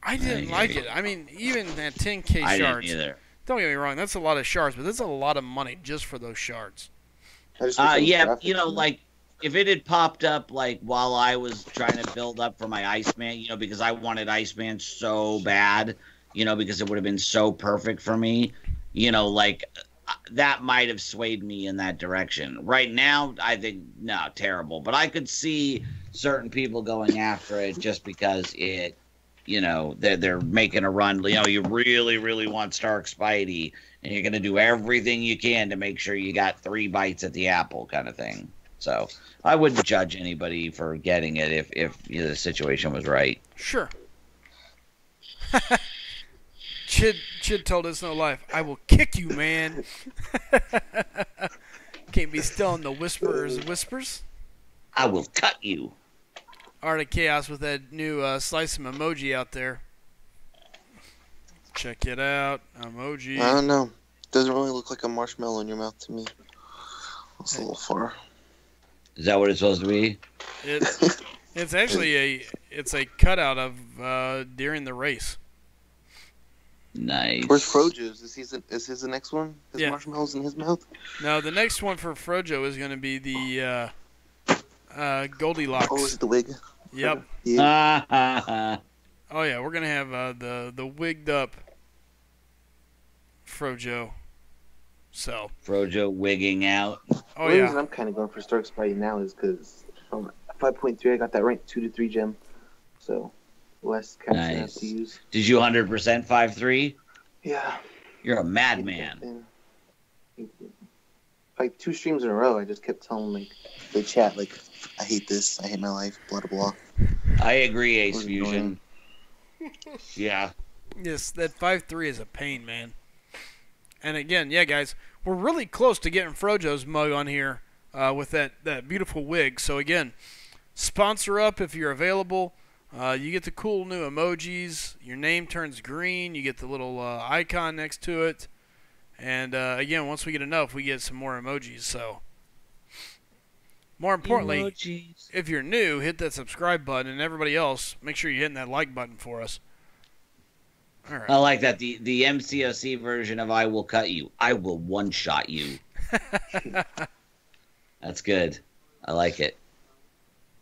I didn't like it. I mean, even at 10K I shards. didn't either. Don't get me wrong, that's a lot of shards, but that's a lot of money just for those shards. Yeah, like if it had popped up like while I was trying to build up for my Iceman, because I wanted Iceman so bad, because it would have been so perfect for me, like that might have swayed me in that direction. Right now, I think no, terrible. But I could see certain people going after it just because it, they're making a run. You really, really want Stark Spidey, and you're going to do everything you can to make sure you got 3 bites at the apple, kind of thing. So I wouldn't judge anybody for getting it if the situation was right. Sure. Chid told us no life. I will kick you, man. Can't be still in the whisperer's whispers. I will cut you. Art of Chaos with that new SlycemGaming emoji out there. Check it out. Emoji. I don't know. Doesn't really look like a marshmallow in your mouth to me. It's a little far. Is that what it's supposed to be? It's actually a cutout of during the race. Nice. Where's Frojo's? Is his the next one? His Yeah. marshmallows in his mouth? No, the next one for Frojo is going to be the Goldilocks. Oh, is it the wig? Yep. Yeah. Oh yeah, we're gonna have the wigged up Frojo. So. Frojo wigging out. Oh The yeah. reason I'm kind of going for Stark Spidey now is because from 5.3 I got that rank 2 to 3 gem, so less cash I have to use. Did you 100% 5-3? Yeah. You're a madman. Like 2 streams in a row, I just kept telling like the chat like, I hate this, I hate my life, blah blah blah. I agree, Ace Fusion. Yeah. Yes, that 5-3 is a pain, man. And again, yeah, guys, we're really close to getting Frojo's mug on here with that beautiful wig. So again, sponsor up if you're available. You get the cool new emojis. Your name turns green. You get the little icon next to it. And again, once we get enough, we get some more emojis. So, more importantly, Emojis. if you're new, hit that subscribe button. And everybody else, make sure you're hitting that like button for us. All right. I like that. The MCOC version of I will cut you. I will one-shot you. That's good. I like it.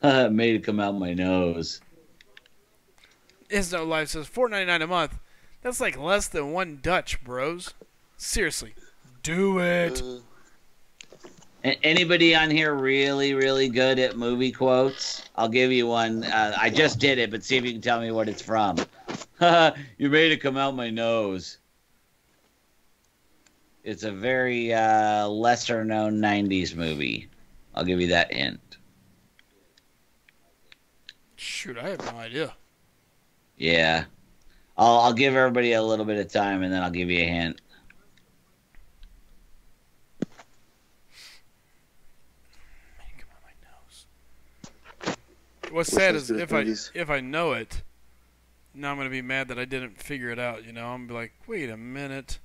Made it come out my nose. Is No Life says $4.99 a month. That's like less than one Dutch, bros. Seriously, do it. Anybody on here really, really good at movie quotes? I'll give you one. I just did it, but see if you can tell me what it's from. You made it come out my nose. It's a very lesser-known 90s movie. I'll give you that hint. Shoot, I have no idea. Yeah. I'll give everybody a little bit of time, and then I'll give you a hint. Come on my nose. What's sad is if I know it, now I'm gonna be mad that I didn't figure it out. You know, I'm gonna be like, wait a minute.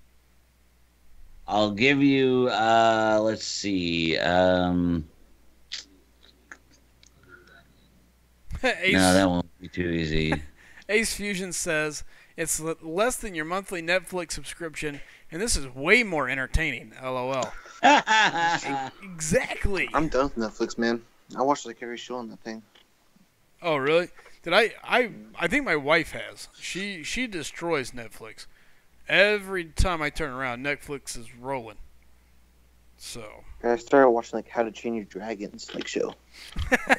I'll give you. Let's see. Ace, No, that won't be too easy. Ace Fusion says it's less than your monthly Netflix subscription, and this is way more entertaining. LOL. Exactly. I'm done with Netflix, man. I watch like every show on that thing. Oh, really? Did I think my wife has. She destroys Netflix. Every time I turn around, Netflix is rolling. So. I started watching like How to Train Your Dragons like show.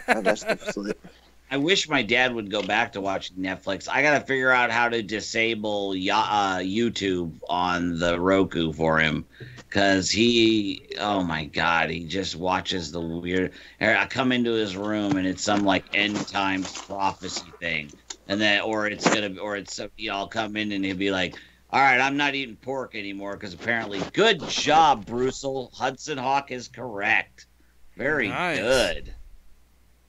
That stuff's lit. I wish my dad would go back to watching Netflix. I gotta figure out how to disable YouTube on the Roku for him, because oh my god, he just watches the weird. I come into his room and it's some like end times prophecy thing, and then I'll come in and he'll be like, "All right, I'm not eating pork anymore because apparently, good job, Bruce. Hudson Hawk is correct. Very nice. good."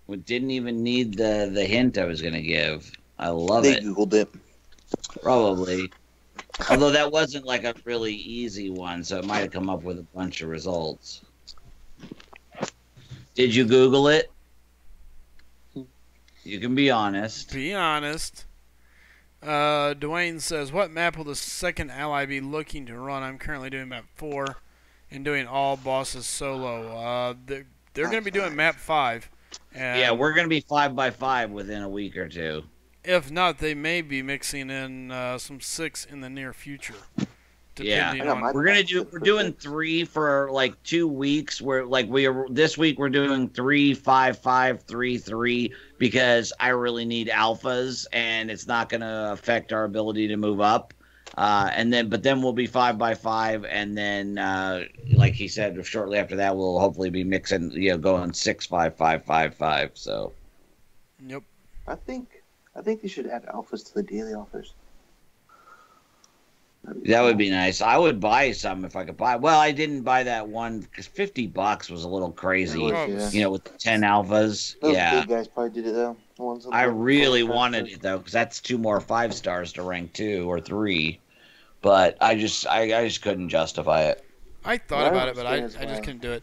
We didn't even need the hint I was going to give. I love it. They Googled it. Probably. Although that wasn't like a really easy one, so it might have come up with a bunch of results. Did you Google it? You can be honest. Be honest. Dwayne says, what map will the second ally be looking to run? I'm currently doing map 4 and doing all bosses solo. They're going to be doing map 5. And yeah, we're going to be 5x5 within a week or two. If not, they may be mixing in some 6 in the near future. Yeah, on... we're doing 3 for like 2 weeks. This week we're doing 3, 5, 5, 3, 3 because I really need alphas and it's not going to affect our ability to move up. But then we'll be 5x5, and then like he said, shortly after that we'll hopefully be mixing, going 6, 5, 5, 5, 5. So, yep. I think they should add alphas to the daily offers. That would be nice. I would buy some if I could buy. Well, I didn't buy that one because $50 was a little crazy. With the 10 alphas. Those yeah, big guys probably did it though. I really wanted it though because that's 2 more 5 stars to rank 2 or 3. But I just couldn't justify it. I thought about it, but I just couldn't do it.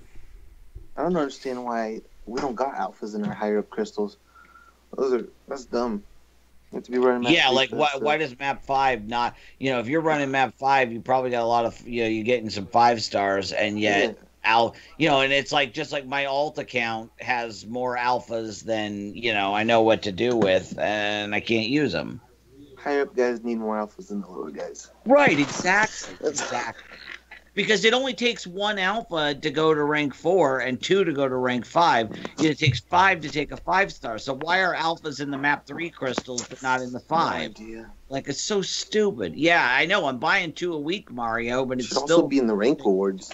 I don't understand why we don't got alphas in our higher up crystals. That's dumb. You have to be running map 3 why does map 5 not? If you're running map 5, you probably got a lot of you're getting some 5 stars, and yet and it's like just like my alt account has more alphas than I know what to do with, and I can't use them. Higher up guys need more alphas than the lower guys. Right, exactly. Because it only takes 1 alpha to go to rank 4 and 2 to go to rank 5. It takes 5 to take a 5 star. So why are alphas in the map 3 crystals but not in the 5? No idea. Like, it's so stupid. Yeah, I know. I'm buying 2 a week, Mario, but it's should still also be in the rank awards,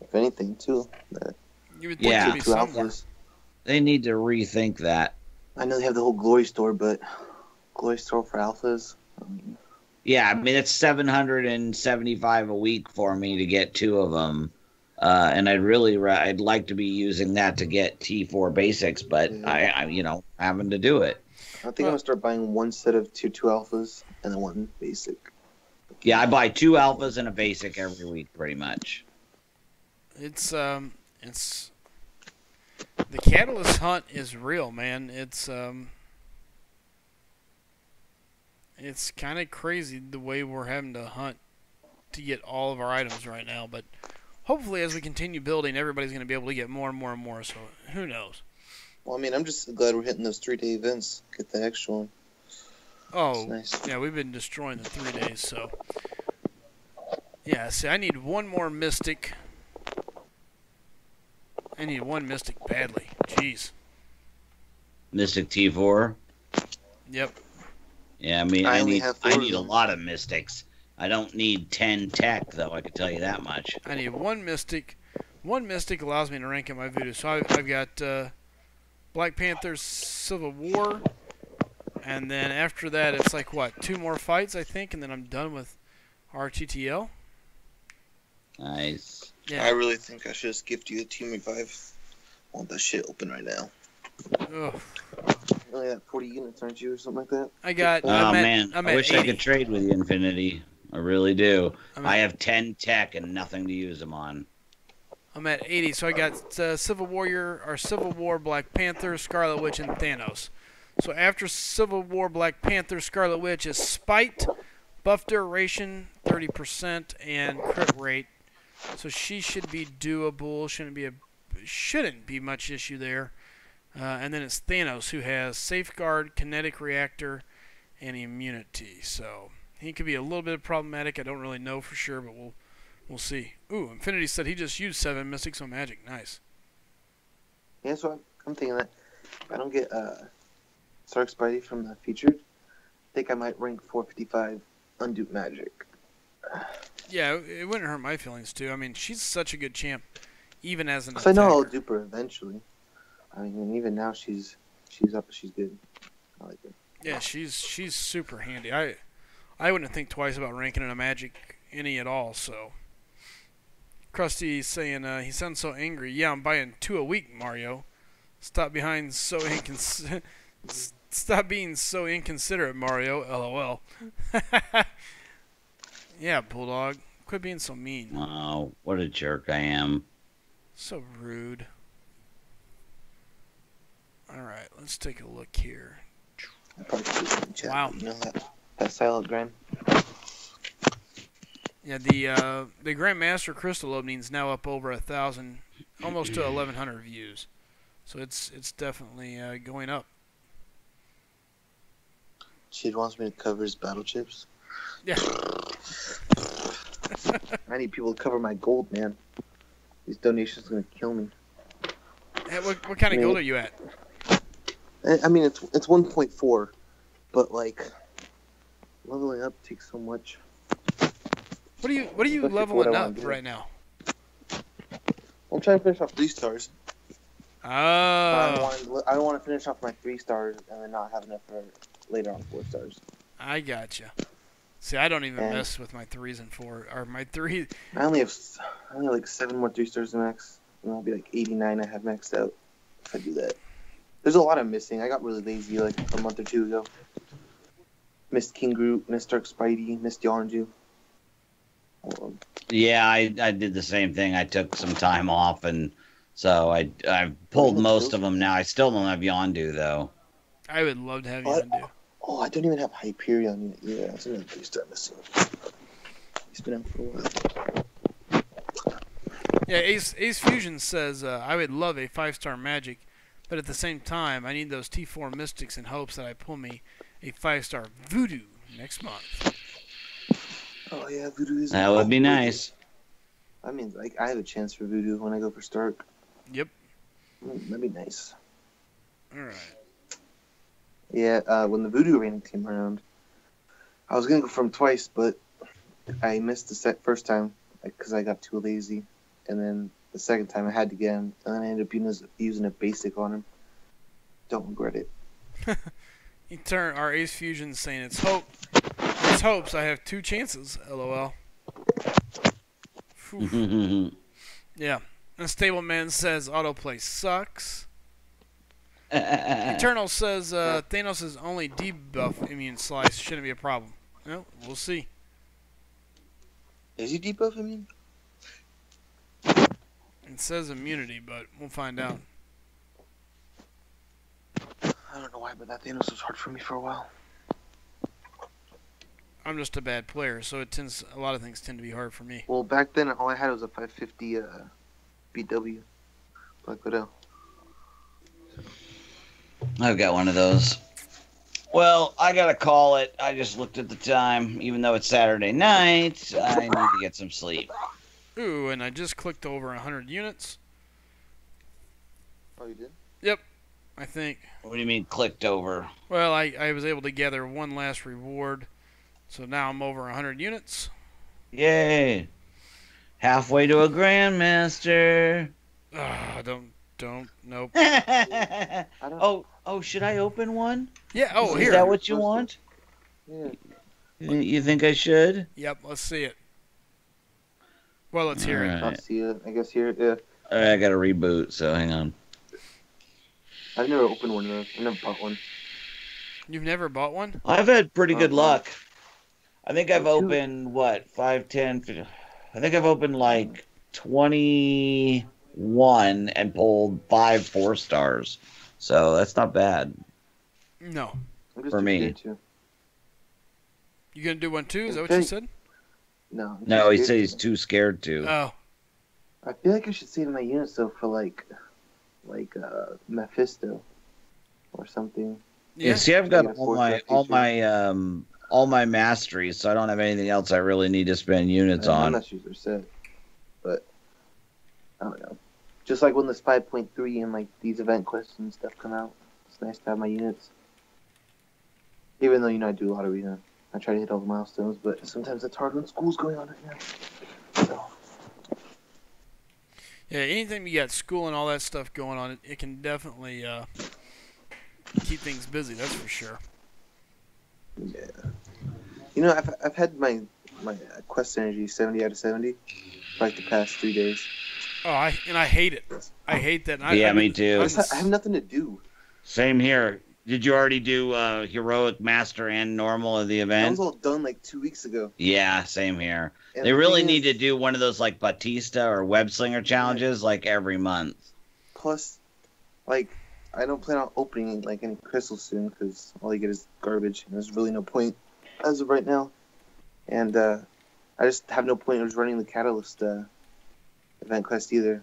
if anything, too. You would think it'd be somewhere. They need to rethink that. I know they have the whole glory store, but glory store for alphas. Yeah, I mean, it's $775 a week for me to get 2 of them. And I'd like to be using that to get T4 basics, but I'm having to do it. I think I'm gonna start buying one set of tier 2 alphas and then one basic. Yeah, I buy 2 alphas and a basic every week, pretty much. It's the catalyst hunt is real, man. It's kind of crazy the way we're having to hunt to get all of our items right now, but hopefully as we continue building, everybody's going to be able to get more and more and more, so who knows. Well, I mean, I'm just glad we're hitting those 3-day events. Get the extra one. Oh, nice. Yeah, we've been destroying the 3 days, so. Yeah, see, I need one more Mystic. I need one Mystic badly. Jeez. Mystic T4? Yep. Yeah, I mean, I need a lot of Mystics. I don't need 10 tech, though, I can tell you that much. I need one Mystic. One Mystic allows me to rank in my voodoo. So I've got Black Panther's Civil War. And then after that, it's like, what, 2 more fights, I think, and then I'm done with RTTL. Nice. Yeah. I really think I should just gift you a Team Revive. I want that shit open right now. Ugh. Only at 40 units, aren't you, or something like that? I wish 80. I could trade with you, Infinity. I really do. I I have 10 tech and nothing to use them on. I'm at 80, so I got Civil War, Black Panther, Scarlet Witch, and Thanos. So after Civil War, Black Panther, Scarlet Witch is Spite, buff duration 30%, and crit rate. So she should be doable. Shouldn't be much issue there. And then it's Thanos, who has Safeguard, Kinetic Reactor, and Immunity. So he could be a little bit problematic. I don't really know for sure, but we'll see. Ooh, Infinity said he just used 7 Mystics on Magic. Nice. Yeah, so I'm thinking that if I don't get Stark Spidey from the featured, I think I might rank 455 Undupe Magic. Yeah, it wouldn't hurt my feelings, too. I mean, she's such a good champ, even as an attacker. I know I'll attacker. dupe her eventually. I mean, even now she's up. She's good. I like her. Yeah, she's super handy. I wouldn't think twice about ranking in a Magic any at all. So, Krusty's saying he sounds so angry. Yeah, I'm buying 2 a week, Mario. Stop being so inconsiderate, Mario. LOL. Yeah, Bulldog. Quit being so mean. Oh, what a jerk I am. So rude. Alright, let's take a look here. Wow. You know that silent gram? Yeah, the Grandmaster Crystal opening is now up over 1,000, almost to 1,100 views. So it's definitely going up. She wants me to cover his battle chips. Yeah. I need people to cover my gold, man. These donations are gonna kill me. Hey, what kind of gold are you at? I mean, it's 1.4, but like leveling up takes so much. What are you leveling up right now? I'm trying to finish off 3 stars. Oh. I don't want to finish off my 3 stars and then not have enough for later on 4 stars. I gotcha. See, I don't even mess with my 3s and 4 or my 3. I only have like 7 more 3 stars to max, and I'll be like 89. I have maxed out if I do that. There's a lot I'm missing. I got really lazy like a month or 2 ago. Missed King Groot, missed Dark Spidey, missed Yonju. Yeah, I did the same thing. I took some time off, and so I pulled most of them now. I still don't have Yondu, though. I would love to have Yondu. I don't even have Hyperion yet. Yeah, that's another 3-star missing. He's been out for a while. Yeah, Ace Fusion says, I would love a 5-star Magic, but at the same time, I need those T4 Mystics in hopes that I pull me a 5-star Voodoo next month. Oh yeah, Voodoo is. That would be nice. I mean, like I have a chance for Voodoo when I go for Stark. Yep. That'd be nice. All right. Yeah, when the Voodoo Arena came around, I was gonna go for him twice, but I missed the first time because I got too lazy, and then the second time I had to get him, and then I ended up using a basic on him. Don't regret it. Our Ace Fusion saying it's hope. It's hopes. I have 2 chances. LOL. Yeah. And Stable Man says autoplay sucks. Eternal says Thanos is only debuff immune slice. Shouldn't be a problem. Well, we'll see. Is he debuff immune? It says immunity, but we'll find out. I don't know why, but that Thanos was hard for me for a while. I'm just a bad player, so a lot of things tend to be hard for me. Well, back then, all I had was a 550 BW. Black Widow. I've got one of those. Well, I gotta call it. I just looked at the time. Even though it's Saturday night, I need to get some sleep. Ooh, and I just clicked over 100 units. Oh, you did? Yep, I think. What do you mean clicked over? Well, I was able to gather one last reward, so now I'm over 100 units. Yay! Halfway to a grandmaster. Nope. Oh, should I open one? Yeah, oh, Is here. that what you want? Yeah. You think I should? Yep, let's see it. Well, let's hear it. I'll see it. I guess here, yeah. All right, I got to reboot, so hang on. I've never opened one of those. I've never bought one. You've never bought one? I've had pretty good luck. I think I've Me too. opened, 5, 10, 15, I think I've opened like 21 and pulled 5 4-stars. So that's not bad. No. I'm just For too me. scared to. You gonna do one too? Is that what you Okay. said? No. I'm No, too he scared said to. he's too scared to. Oh. I feel like I should save my units though for like Mephisto or something. Yeah. See, I've got Yeah, all my masteries, so I don't have anything else I really need to spend units My on. messages are set, but I don't know. Just like when this 5.3 and like these event quests and stuff come out, it's nice to have my units. Even though I do a lot of arena, I try to hit all the milestones, but sometimes it's hard when school's going on right now. So Yeah, anything you got school and all that stuff going on, it can definitely keep things busy. That's for sure. yeah, I've had my quest energy 70 out of 70 for like the past 3 days. Oh, I hate it. I hate that. Me too. I have nothing to do. Same here. Did you already do heroic, master, and normal of the That event? was all done like 2 weeks ago. Yeah, same here. And They the really thing need is- to do one of those like Batista or Web Slinger challenges like every month. Plus, like, I don't plan on opening like any crystals soon because all you get is garbage, and there's really no point as of right now. And I just have no point of just running the Catalyst event quest either,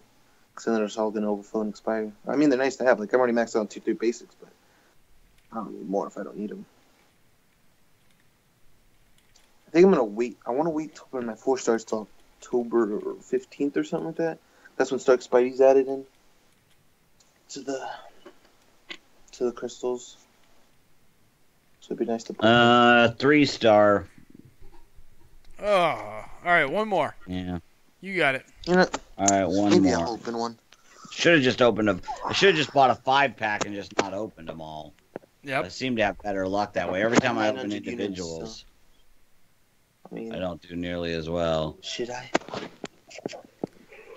because then they're just all gonna overflow and expire. I mean, they're nice to have. Like, I'm already maxed out on 2-3 basics, but I don't need more if I don't need them. I think I'm gonna wait. I want to wait till my 4 stars till October 15th or something like that. That's when Stark Spidey's added in to the crystals. So it'd be nice to put 3-star. Oh, all right, one more. Yeah. You got it. All right, one maybe more. I'll open one. Should have just opened them. I should have just bought a 5-pack and just not opened them all. I Yep. seem to have better luck that way. Every time I open 900 units, individuals, I mean, I don't do nearly as well. should I?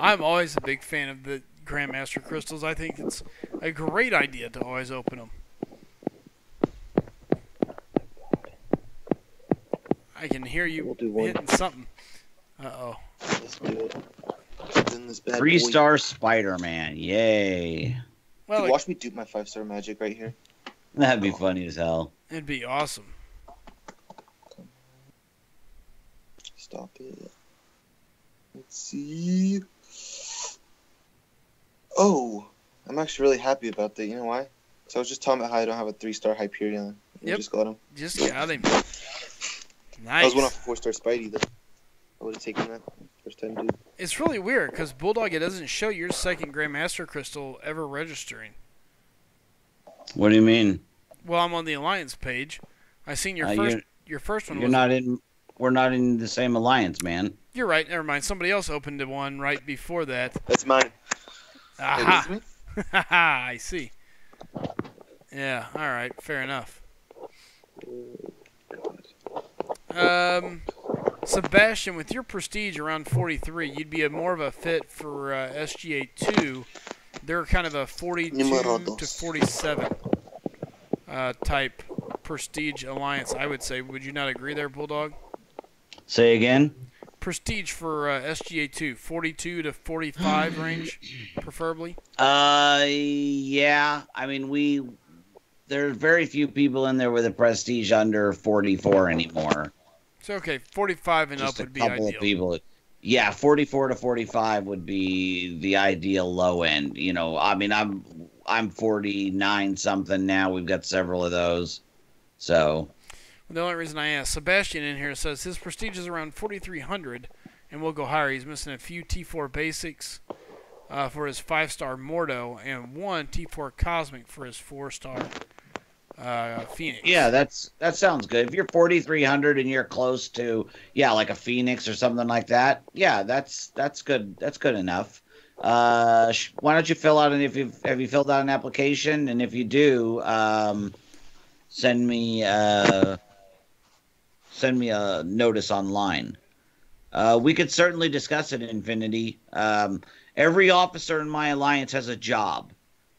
I'm always a big fan of the Grandmaster crystals. I think it's a great idea to always open them. I can hear you We'll do one. hitting something. Uh-oh. Let's do it. Then this bad 3-star Spider-Man. Yay. Well, Watch me dupe my 5-star magic right here. That'd be funny as hell. it'd be awesome. Stop it. Let's see. Oh, I'm actually really happy about that. You know why? Because I was just talking about how I don't have a 3-star Hyperion. I Yep. just got him. Just got him. I was one Nice. off a 4-star Spidey, though. I would have taken that first time, dude. It's really weird because Bulldog, it doesn't show your second Grandmaster crystal ever registering. What do you mean? Well, I'm on the Alliance page. I seen your first one. You're Was, not in. We're not in the same alliance, man. You're right. Never mind. Somebody else opened one right before that. That's mine. Aha. It is me? Haha. I see. Yeah. All right. Fair enough. Sebastian, with your prestige around 43, you'd be more of a fit for SGA 2 They're kind of a 42 Numero to dos. 47 type prestige alliance, I would say. Would you not agree there, Bulldog? Say again. Prestige for SGA2, 42 to 45 range, preferably. Yeah. I mean, there's very few people in there with a prestige under 44 anymore. So okay, 45 and Just up a would be couple ideal. of people. Yeah, 44 to 45 would be the ideal low end. You know, I mean, I'm 49 something now. We've got several of those. So The only reason I asked, Sebastian in here says his prestige is around 4,300, and we'll go higher. He's missing a few T4 basics for his 5-star Mordo and 1 T4 Cosmic for his 4-star Phoenix. yeah, that sounds good. If you're 4,300 and you're close to like a Phoenix or something like that, yeah, that's good. That's good enough. Why don't you fill out have you filled out an application? And if you do, send me a notice online. We could certainly discuss it, Infinity. Every officer in my alliance has a job.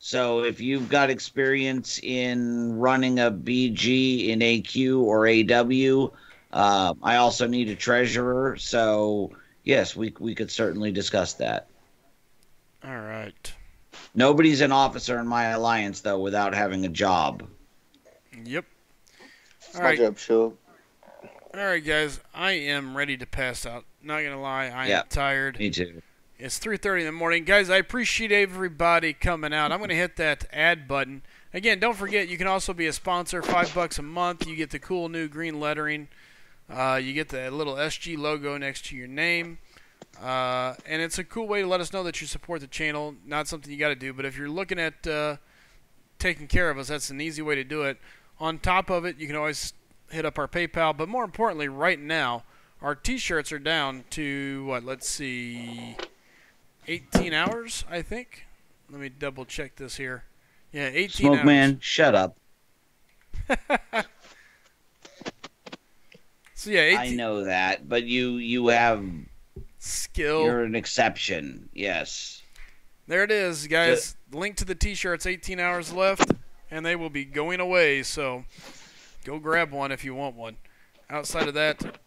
So if you've got experience in running a BG in AQ or AW, I also need a treasurer. So yes, we could certainly discuss that. All right. Nobody's an officer in my alliance, though, without having a job. Yep. It's All my right. job, show. All right, guys. I am ready to pass out. Not going to lie. I Yeah. am tired. Me too. It's 3:30 in the morning. Guys, I appreciate everybody coming out. I'm going to hit that add button. Again, don't forget, you can also be a sponsor. $5 a month. You get the cool new green lettering. You get the little SG logo next to your name. And it's a cool way to let us know that you support the channel. Not something you got to do, but if you're looking at taking care of us, that's an easy way to do it. On top of it, you can always hit up our PayPal. But more importantly, right now, our T-shirts are down to, what, let's see, 18 hours, I think. Let me double check this here. Yeah, 18 Smoke hours. man, shut up. So yeah, 18 I know that, but you have skill. you're an exception. Yes. There it is, guys. Link to the T-shirts. 18 hours left, and they will be going away. So go grab one if you want one. Outside of that,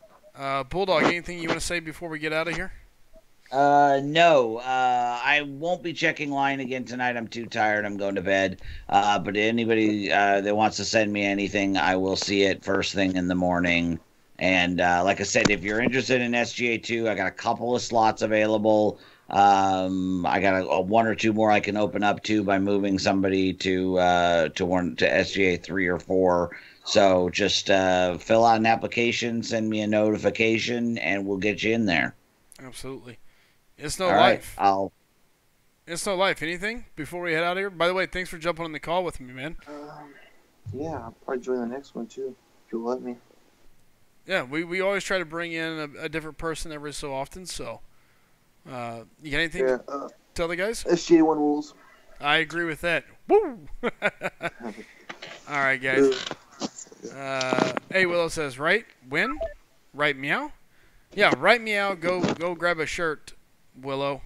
Bulldog, anything you want to say before we get out of here? No. I won't be checking line again tonight. I'm too tired. I'm going to bed. But anybody that wants to send me anything, I will see it first thing in the morning. And like I said, if you're interested in SGA2, I got a couple of slots available. I got a one or two more I can open up to by moving somebody to SGA 3 or 4. So just fill out an application, send me a notification, and we'll get you in there. Absolutely. It's no All right, life. It's no life. Anything before we head out of here? By the way, thanks for jumping on the call with me, man. Yeah, I'll probably join the next one too, if you'll let me. Yeah, we always try to bring in a different person every so often. So, you got anything Yeah, to tell the guys? SGA1 rules. I agree with that. Woo! All right, guys. Hey, Willow says, right? Win? Right, meow? Yeah, right, meow. Go grab a shirt, Willow.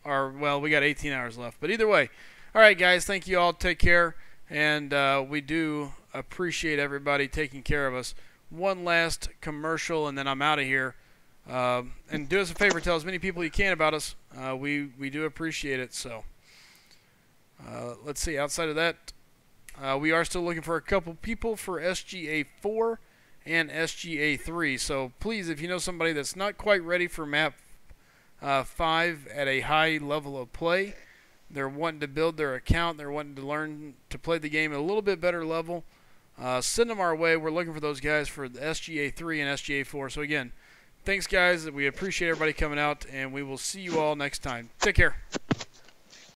Or, well, we got 18 hours left. But either way. All right, guys. Thank you all. Take care. And we do appreciate everybody taking care of us. One last commercial, and then I'm out of here. And do us a favor. Tell as many people you can about us. We do appreciate it. So, let's see. Outside of that, we are still looking for a couple people for SGA 4 and SGA 3. So please, if you know somebody that's not quite ready for map 5 at a high level of play, they're wanting to build their account, they're wanting to learn to play the game at a little bit better level, send them our way. We're looking for those guys for the SGA 3 and SGA 4. So again, thanks guys. We appreciate everybody coming out, and we will see you all next time. Take care.